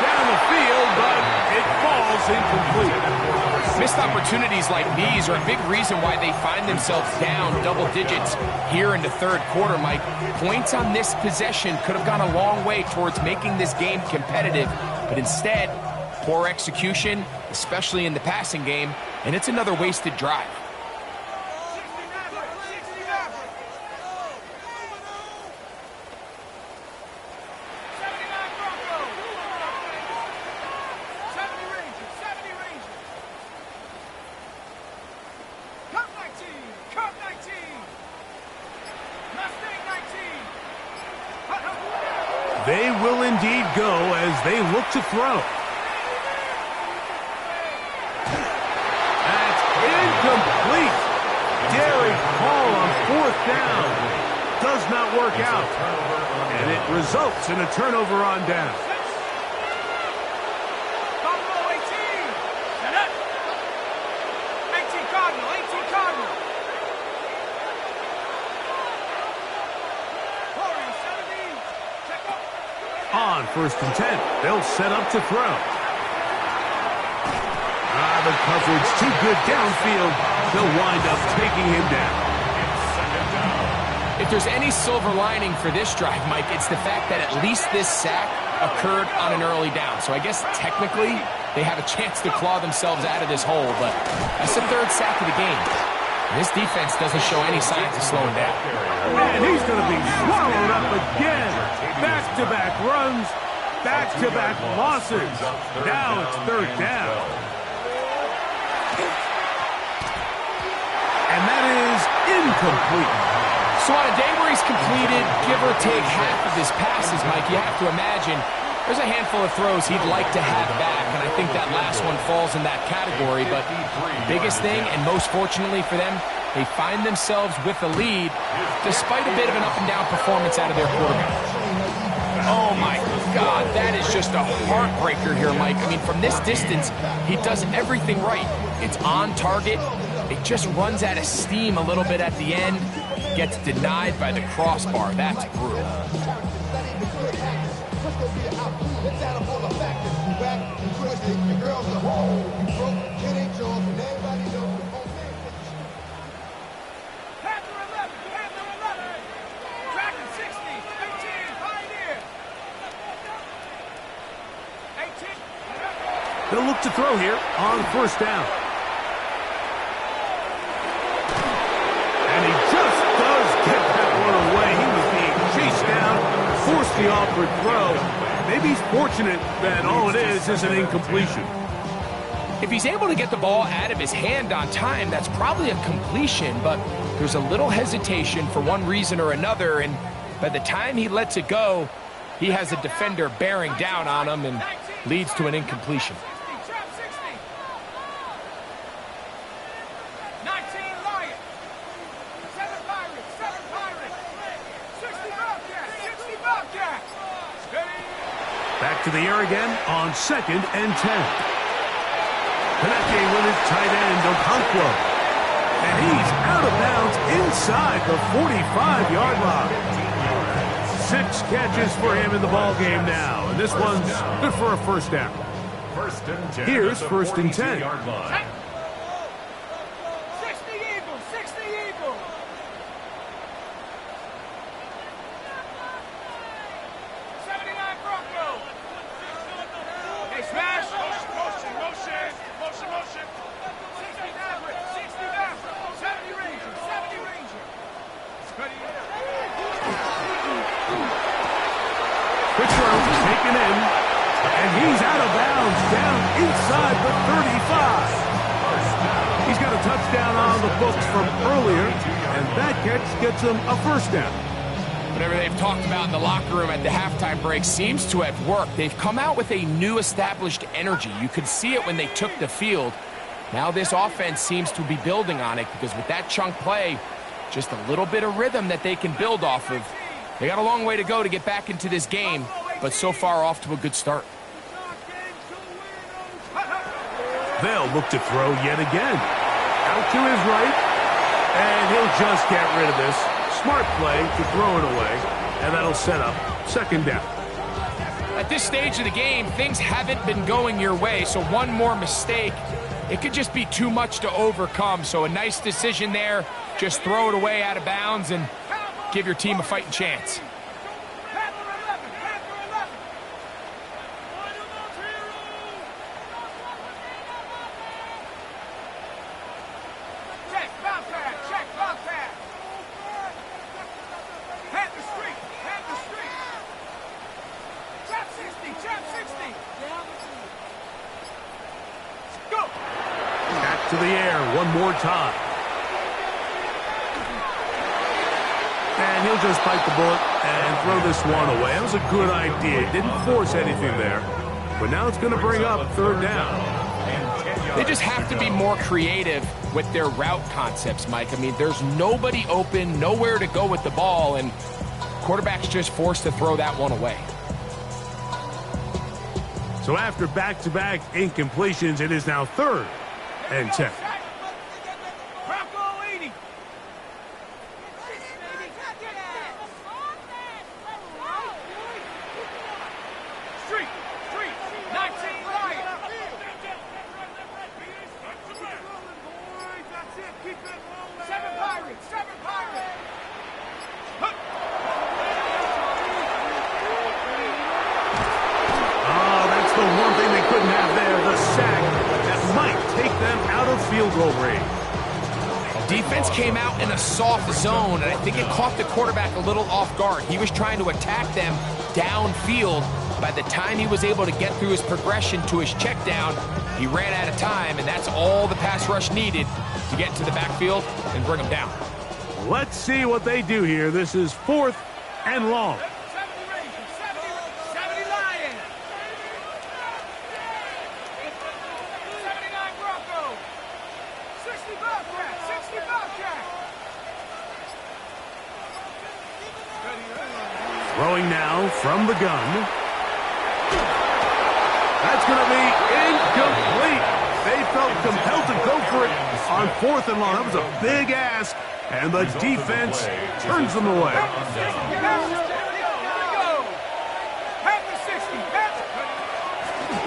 Down the field, but it falls incomplete. Missed opportunities like these are a big reason why they find themselves down double digits here in the 3rd quarter, Mike. Points on this possession could have gone a long way towards making this game competitive, but instead, poor execution, especially in the passing game, and it's another wasted drive. They will indeed go as they look to throw. That's incomplete. Derek Hall on 4th down. Does not work out. And it results in a turnover on down. Buffalo 18. Set up. 18 Cardinal, 18 Cardinal. Warriors 17. Check up. On 1st and 10, they'll set up to throw. The coverage too good downfield. They'll wind up taking him down. If there's any silver lining for this drive, Mike, it's the fact that at least this sack occurred on an early down. So I guess technically they have a chance to claw themselves out of this hole, but that's the 3rd sack of the game. And this defense doesn't show any signs of slowing down. And he's going to be swallowed up again. Back-to-back runs, back-to-back losses. Now it's 3rd down. And that is incomplete. So on a day where he's completed, give or take half of his passes, Mike, you have to imagine there's a handful of throws he'd like to have back, and I think that last one falls in that category. But the biggest thing, and most fortunately for them, they find themselves with a lead despite a bit of an up-and-down performance out of their quarterback. Oh, my God, that is just a heartbreaker here, Mike. I mean, from this distance, he does everything right. It's on target. It just runs out of steam a little bit at the end. Gets denied by the crossbar. That's brutal. They'll look to throw here on 1st down. And he just does get that one away. He was being chased down, forced the awkward throw. Maybe he's fortunate that all it is an incompletion. If he's able to get the ball out of his hand on time, that's probably a completion, but there's a little hesitation for one reason or another, and by the time he lets it go, he has a defender bearing down on him and leads to an incompletion. 19 Lion. 7 Pirates, 7 Pirates. 60 Bobcats. Back to the air again on 2nd and 10. Connecting with his tight end, Okonkwo. And he's out of bounds inside the 45-yard line. 6 catches for him in the ball game now. And this one's good for a 1st down. 1st and 10. Here's 1st and 10. 60 Eagles, 60 Eagles. Hey, smash! Motion! 60 Maverick! 60 Maverick! 70 Ranger! 70 Ranger! Quick throw taken in, and he's out of bounds down inside the That catch gets him a first down. Whatever they've talked about in the locker room at the halftime break seems to have worked. They've come out with a new established energy. You could see it when they took the field. Now this offense seems to be building on it because with that chunk play, just a little bit of rhythm that they can build off of. They got a long way to go to get back into this game, but so far off to a good start. They'll look to throw yet again. Out to his right, and he'll just get rid of this. Smart play to throw it away, and that'll set up second down. At this stage of the game, things haven't been going your way, so one more mistake, it could just be too much to overcome. So a nice decision there. Just throw it away out of bounds and give your team a fighting chance. To the air one more time. And he'll just bite the bullet and throw this one away. That was a good idea. Didn't force anything there. But now it's going to bring up third down. They just have to be more creative with their route concepts, Mike. I mean, there's nobody open, nowhere to go with the ball, and quarterback's just forced to throw that one away. So after back-to-back incompletions, it is now 3rd and 10. Defense came out in a soft zone, and I think it caught the quarterback a little off guard. He was trying to attack them downfield. By the time he was able to get through his progression to his check down, he ran out of time, and that's all the pass rush needed to get into the backfield and bring him down. Let's see what they do here. This is 4th and long. Throwing now from the gun. That's going to be incomplete. They felt compelled to go for it on 4th and long. That was a big ask, and the defense turns them away.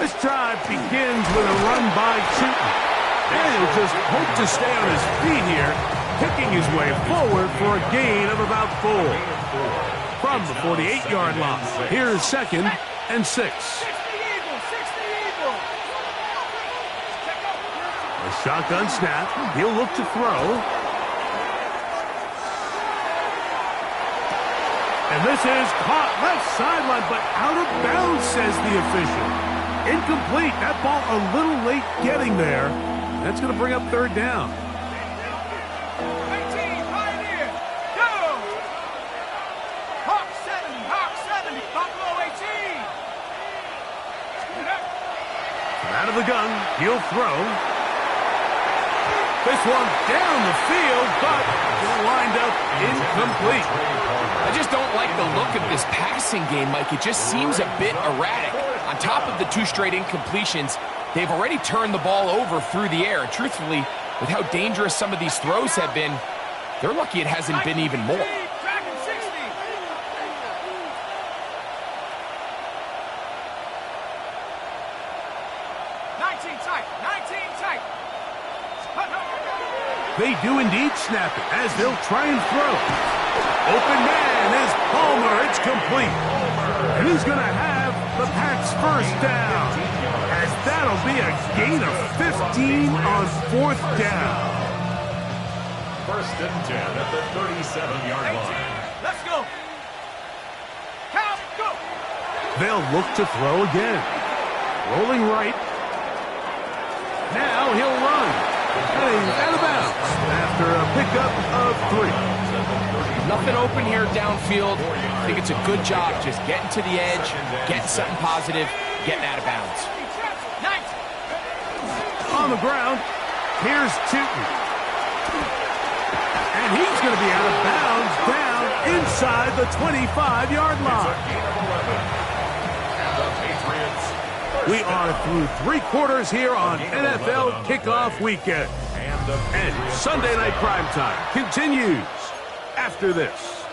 This drive begins with a run by Chutin. And he'll just hope to stay on his feet here, picking his way forward for a gain of about 4. From the 48-yard line, here's 2nd and 6. A shotgun snap. He'll look to throw. And this is caught left sideline, but out of bounds, says the official. Incomplete. That ball a little late getting there. That's going to bring up 3rd down. Out of the gun, he'll throw. This one down the field, but it'll wind up incomplete. I just don't like the look of this passing game, Mike. It just seems a bit erratic. On top of the 2 straight incompletions, they've already turned the ball over through the air. And truthfully, with how dangerous some of these throws have been, they're lucky it hasn't been even more. They do indeed snap it as they'll try and throw. Open man is Palmer. It's complete. And he's going to have the Pats' first down. As that'll be a gain of 15 on 4th down. 1st and 10 at the 37-yard line. Let's go. Count, go. They'll look to throw again. Rolling right. Now he'll run. And he's out of bounds after a pickup of 3. Nothing open here downfield. I think it's a good job just getting to the edge, getting something positive, getting out of bounds. On the ground, here's Tootin. And he's going to be out of bounds down inside the 25-yard line. We are through 3 quarters here on NFL Kickoff Weekend. And Sunday Night Primetime continues after this.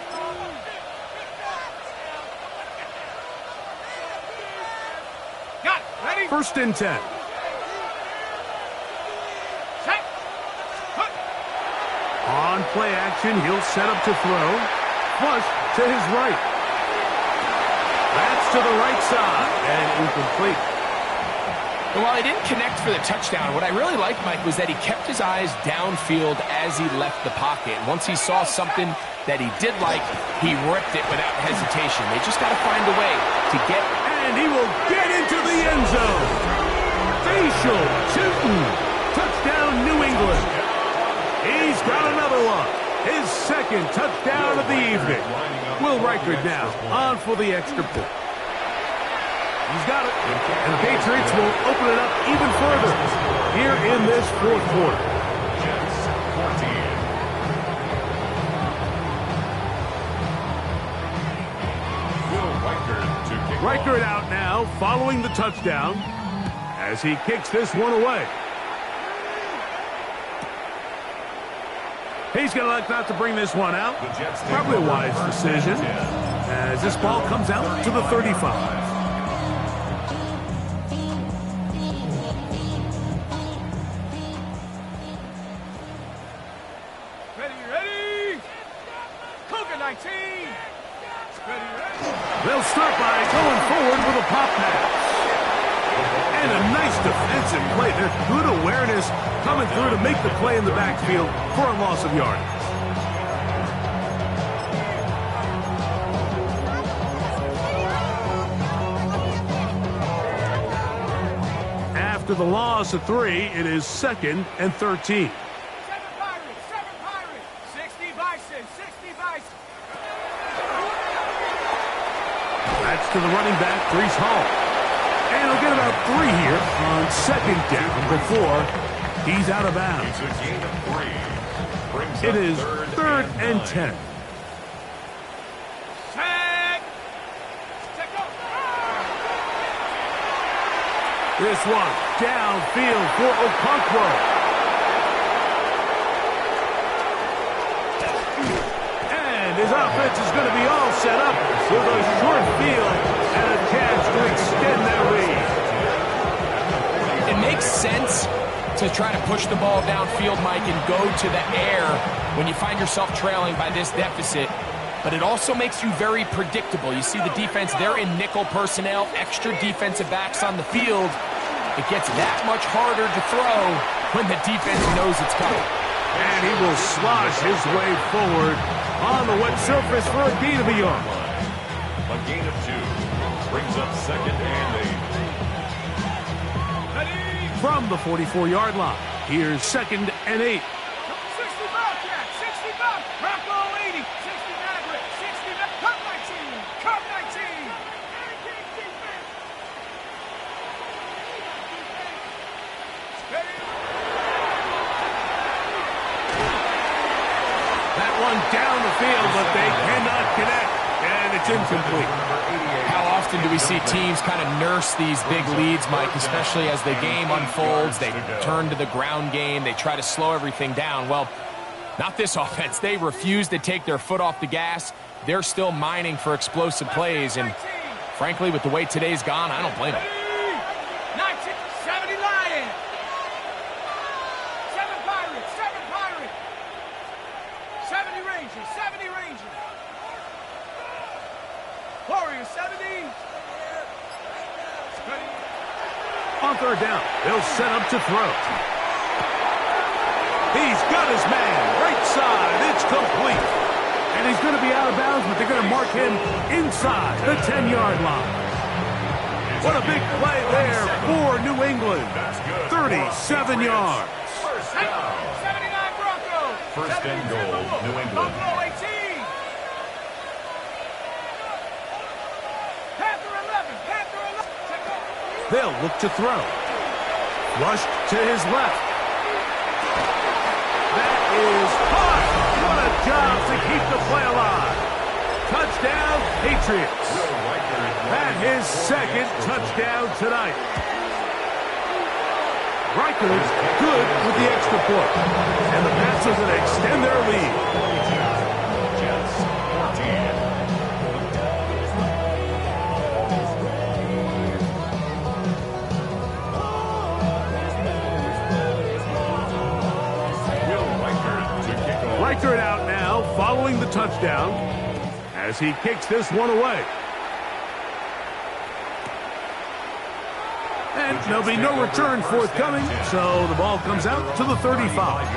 Got it. Ready? 1st and 10. Set. Hook. On play action, he'll set up to throw. Flush to his right. That's to the right side and incomplete. And while he didn't connect for the touchdown, what I really liked, Mike, was that he kept his eyes downfield as he left the pocket. And once he saw something that he did like, he ripped it without hesitation. They just got to find a way to get. And he will get into the end zone. Facial Tootin. Touchdown, New England. He's got another one. His 2nd touchdown of the evening. Will Reichard now on for the extra point. He's got it. And the Patriots will open it up even further here in this 4th quarter. Jets 14. Will Reichard to kick off. Reichard out now following the touchdown as he kicks this one away. He's going to elect not to bring this one out. Probably a wise decision as this ball comes out to the 35. They'll start by going forward with a pop pass. And a nice defensive play. There's good awareness coming through to make the play in the backfield for a loss of yardage. After the loss of 3, it is 2nd and 13. That's to the running back, Breece Hall. And he'll get about 3 here on 2nd down before he's out of bounds. It's a gain of 3. It is 3rd and 10. This one downfield for Okonkwo. And his offense is going to be all set up with a short field and a chance to extend that lead. It makes sense to try to push the ball downfield, Mike, and go to the air when you find yourself trailing by this deficit. But it also makes you very predictable. You see the defense, they're in nickel personnel, extra defensive backs on the field. It gets that much harder to throw when the defense knows it's coming. And he will slosh his way forward on the wet surface for a gain of a yard. A gain of 2 brings up 2nd and 8. From the 44-yard line, here's 2nd and 8. 60 Bobcat, 60 Bob, Bronco 80, 60 Maverick, 60 Cup 19, Cup 19. That one down the field, but they cannot connect, and it's incomplete. How often do we see teams kind of nurse these big leads, Mike, especially as the game unfolds? They turn to the ground game. They try to slow everything down. Well, not this offense. They refuse to take their foot off the gas. They're still mining for explosive plays, and frankly, with the way today's gone, I don't blame them. 70 Lions, 7 Pirates, 70 Rangers, 70 Rangers. Warriors, 70. On 3rd down, they'll set up to throw. He's got his man, right side, it's complete. And he's going to be out of bounds, but they're going to mark him inside the 10-yard line. What a big play there for New England. 37 yards. First down. 79 Broncos. 1st and goal, New England. Buffalo 18. They'll look to throw. Rushed to his left. That is caught. What a job to keep the play alive. Touchdown, Patriots. That his second touchdown tonight. Rikers good with the extra point. And the Pats are going to extend their lead. Riker it out now, following the touchdown, as he kicks this one away. And there'll be no return forthcoming, so the ball comes out to the 35.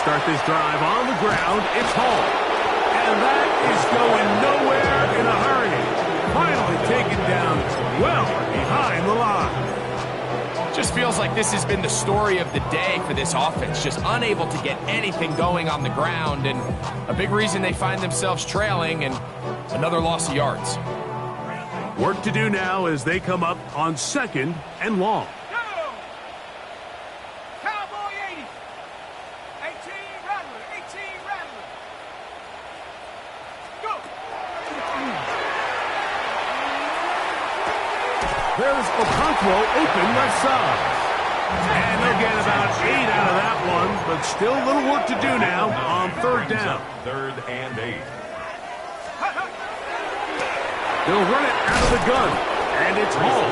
Start this drive on the ground. It's home. And that is going nowhere in a hurry. Finally taken down well behind the line. Just feels like this has been the story of the day for this offense. Just unable to get anything going on the ground. And a big reason they find themselves trailing and another loss of yards. Work to do now as they come up on 2nd and long. There's Okonkwo open left side. And they'll get about 8 out of that one, but still a little work to do now on 3rd down. 3rd and 8. They'll run it out of the gun, and it's Hall.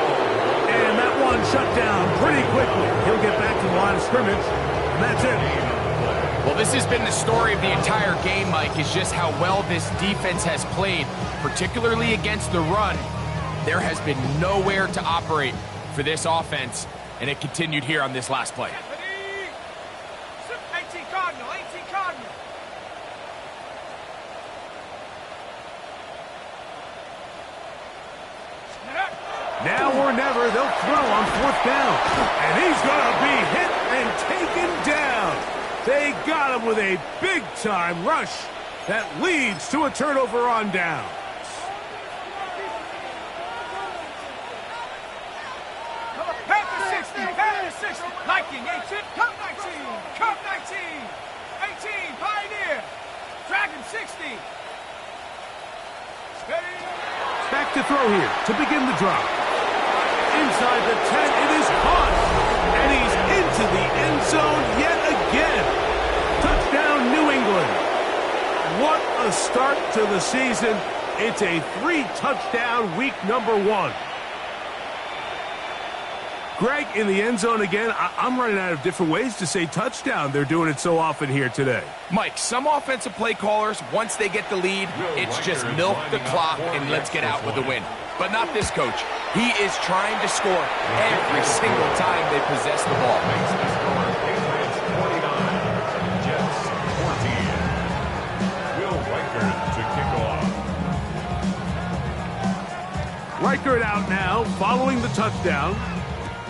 And that one shut down pretty quickly. He'll get back to the line of scrimmage, and that's it. Well, this has been the story of the entire game, Mike, is just how well this defense has played, particularly against the run. There has been nowhere to operate for this offense, and it continued here on this last play. 18 Cardinal, 18 Cardinal. Now or never, they'll throw on 4th down. And he's going to be hit and taken down. They got him with a big-time rush that leads to a turnover on down. Liking 18, Cup 19, Cup 19, 18, Pioneer, Dragon 60. Steady. Back to throw here to begin the drive. Inside the 10, it is caught. And he's into the end zone yet again. Touchdown, New England. What a start to the season. It's a 3-touchdown week number 1. Greg, in the end zone again, I'm running out of different ways to say touchdown. They're doing it so often here today. Mike, some offensive play callers, once they get the lead, it's just milk the clock and let's get out with a win. But not this coach. He is trying to score every single time they possess the ball. Patriots 49, Jets 14. Will Riker to kick off. Riker it out now, following the touchdown,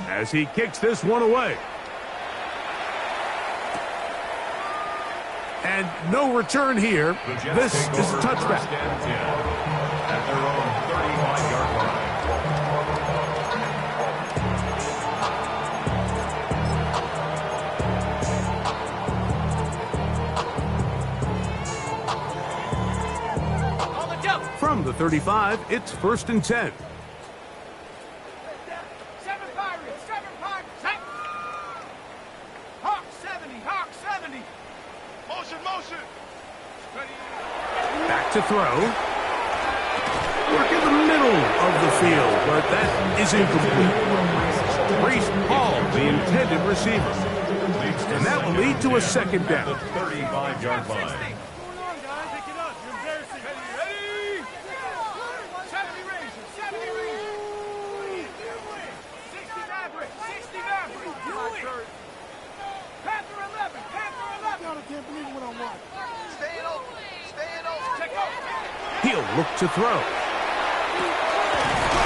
as he kicks this one away. And no return here. This is a touchback. At their own 35-yard line. From the 35, it's 1st and 10. To throw. Work in the middle of the field, but that is incomplete. Priest Paul, the intended receiver. And that will lead to a second down. The 35-yard line. He'll look to throw.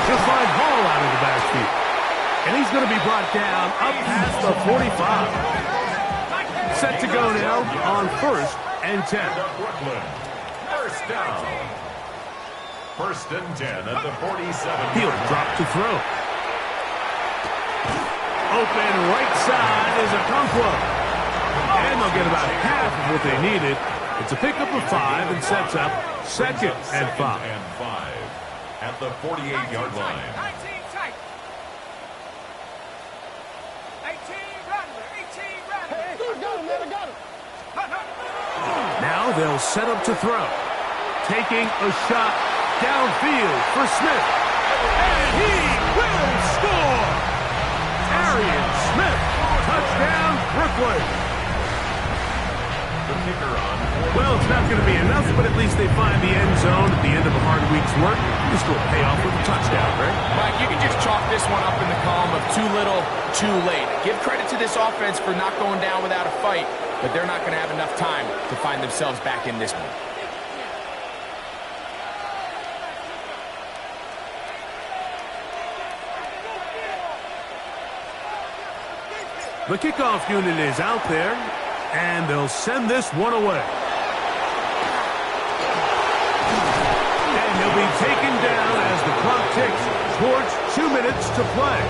He'll find Hall out of the backfield. And he's going to be brought down up past the 45. Set to go now on 1st and 10. Brooklyn. First down. 1st and 10 at the 47. He'll drop to throw. Open right side is a Conquo. And they'll get about half of what they needed. It's a pickup of 5 and sets up 2nd and 5. At the 48-yard line. 19 tight. 18 Rattler. 18 Rattler. Hey, I got him, man. I got him. Now they'll set up to throw. Taking a shot downfield for Smith. And he will score! Arian Smith. Touchdown, Brooklyn. The kicker on. Well, it's not going to be enough, but at least they find the end zone at the end of a hard week's work. This will pay off with a touchdown, right? Mike, you can just chalk this one up in the column of too little, too late. Give credit to this offense for not going down without a fight, but they're not going to have enough time to find themselves back in this one. The kickoff unit is out there, and they'll send this one away. And he'll be taken down as the clock ticks towards 2 minutes to play.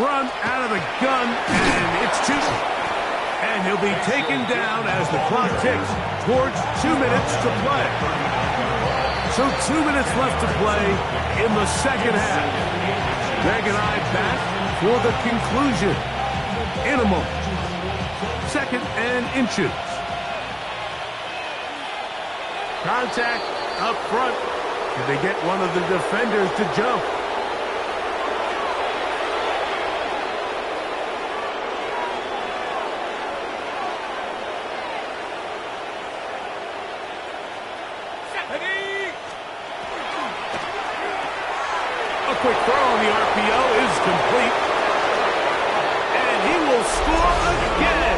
Run out of the gun, and it's 2. And he'll be taken down as the clock ticks towards 2 minutes to play. So 2 minutes left to play in the second half. Greg and I back for the conclusion. In a moment. 2nd and inches. Contact up front. Did they get one of the defenders to jump? Quick throw on the RPO is complete. And he will score again.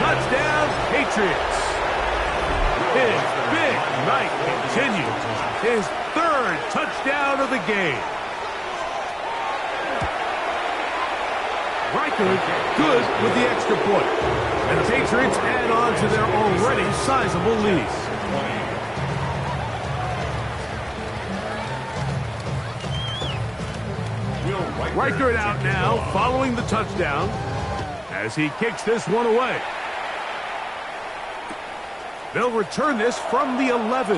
Touchdown, Patriots. His big night continues. His 3rd touchdown of the game. Riker good with the extra point. And the Patriots add on to their already sizable lead. Riker it out now, following the touchdown, as he kicks this one away. They'll return this from the 11.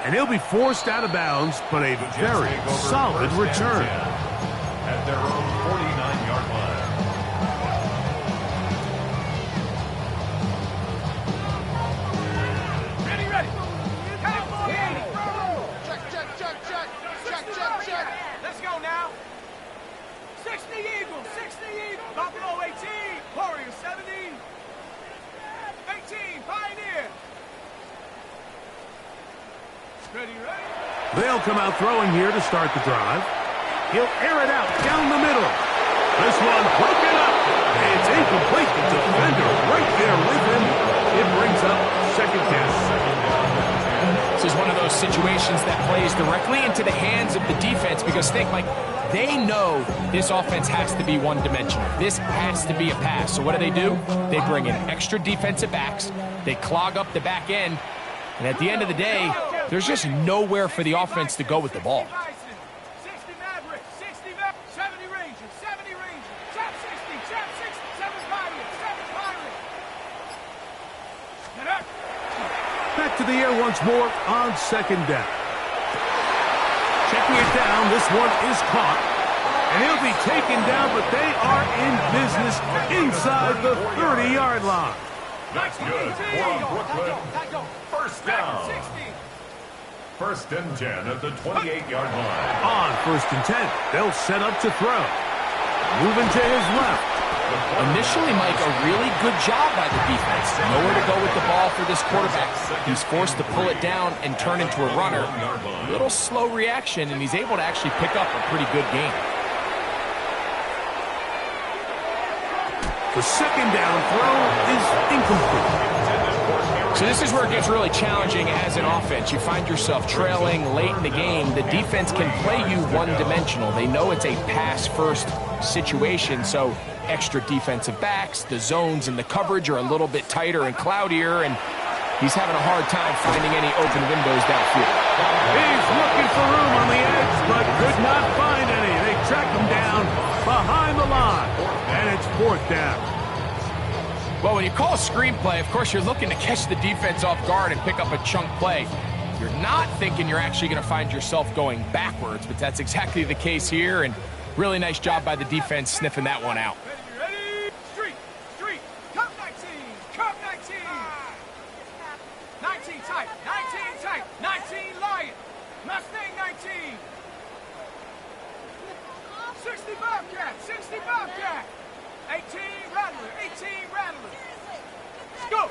And he'll be forced out of bounds, but a very solid return. At their own 49-yard line. Let's go now. 60 Eagles, 60 Eagles. Buffalo 18, Warriors 70. 18, Pioneer. Ready. They'll come out throwing here to start the drive. He'll air it out down the middle. This one broken up. It's incomplete. The defender right there with him. It brings up 2nd down. This is one of those situations that plays directly into the hands of the defense because think, like, they know this offense has to be one-dimensional. This has to be a pass. So what do? They bring in extra defensive backs. They clog up the back end. And at the end of the day, there's just nowhere for the offense to go with the ball. 60 Maverick, 60 Maverick, 70 Rangers, 70 Rangers, Chap 60, Chap 60, 7 Pirates, 7 Pirates. Get up. Back to the air once more on 2nd down. Checking it down, this one is caught. And he'll be taken down, but they are in business inside the 30-yard line. That's good for Brooklyn. First down. 1st and 10 at the 28-yard line. On 1st and 10, they'll set up to throw. Moving to his left. Initially, Mike, a really good job by the defense. Nowhere to go with the ball for this quarterback. He's forced to pull it down and turn into a runner. A little slow reaction, and he's able to actually pick up a pretty good game. The 2nd down throw is incomplete. So this is where it gets really challenging as an offense. You find yourself trailing late in the game. The defense can play you one-dimensional. They know it's a pass-first situation, so extra defensive backs, the zones and the coverage are a little bit tighter and cloudier, and he's having a hard time finding any open windows downfield. He's looking for room on the edge, but could not find any. They track him down behind the line, and it's 4th down. Well, when you call a screenplay, of course, you're looking to catch the defense off guard and pick up a chunk play. You're not thinking you're actually going to find yourself going backwards, but that's exactly the case here, and really nice job by the defense sniffing that one out. Ready? Street. Come 19. Come 19. 19 tight. 19 tight. 19 Lion. Mustang 19. 60 Bobcat. 60 Bobcat. 18 Rattler. 18 Rattler. Let's go.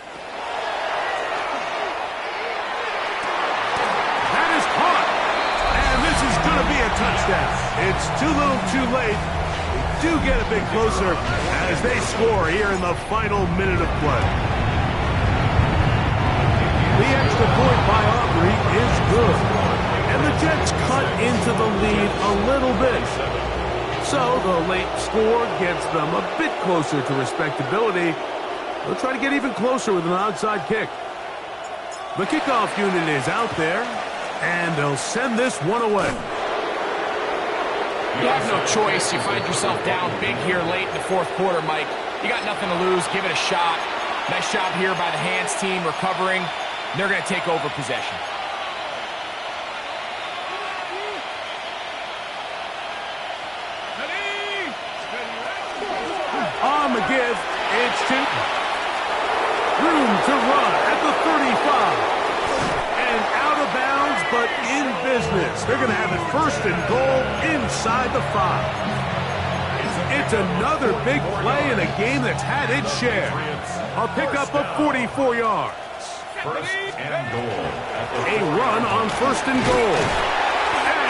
That is caught. And this is going to be a touchdown. It's too little too late. They do get a bit closer as they score here in the final minute of play. The extra point by Aubrey is good. And the Jets cut into the lead a little bit. So the late score gets them a bit closer to respectability. They'll try to get even closer with an onside kick. The kickoff unit is out there, and they'll send this one away. You have no choice. You find yourself down big here late in the 4th quarter, Mike. You got nothing to lose. Give it a shot. Nice job here by the hands team recovering. They're going to take over possession. On the give, it's room to run at the 35. And out of bounds, but in business. They're going to have it 1st and goal inside the 5. It's another big play in a game that's had its share. A pickup of 44 yards. 1st and goal. A run on 1st and goal.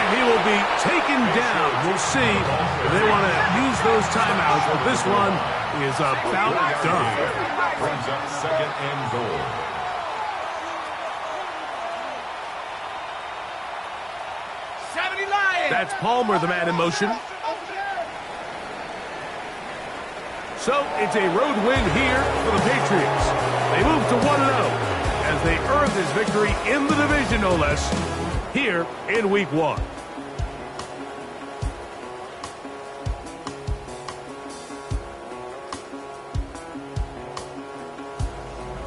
He will be taken down. We'll see if they want to use those timeouts, but this one is about done. Brings up 2nd and goal. That's Palmer, the man in motion. So it's a road win here for the Patriots. They move to 1-0 as they earn this victory in the division, no less, here in Week 1.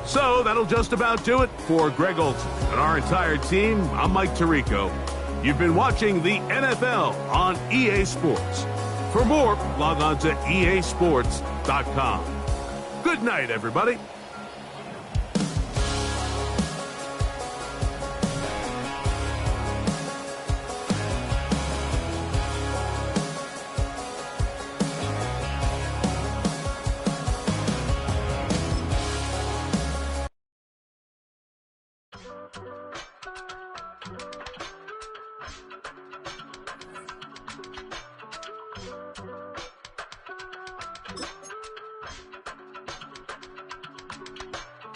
So that'll just about do it for Greg Olson and our entire team. I'm Mike Tirico. You've been watching the NFL on EA Sports. For more, log on to easports.com. Good night, everybody.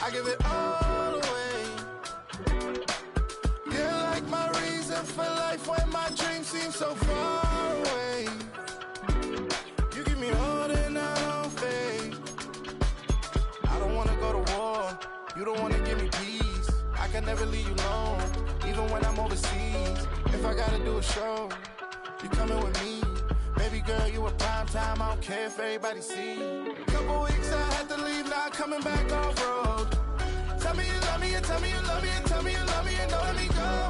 I give it all away. You're like my reason for life when my dreams seem so far away. You give me all that I don't fade. I don't wanna go to war. You don't wanna give me peace. I can never leave you alone, even when I'm overseas. If I gotta do a show, you coming with me. Baby girl, you a prime time. I don't care if everybody see. Couple weeks I had to leave, now coming back off road. Tell me you love me, and tell me you love me, and tell me you love me, and don't let me go.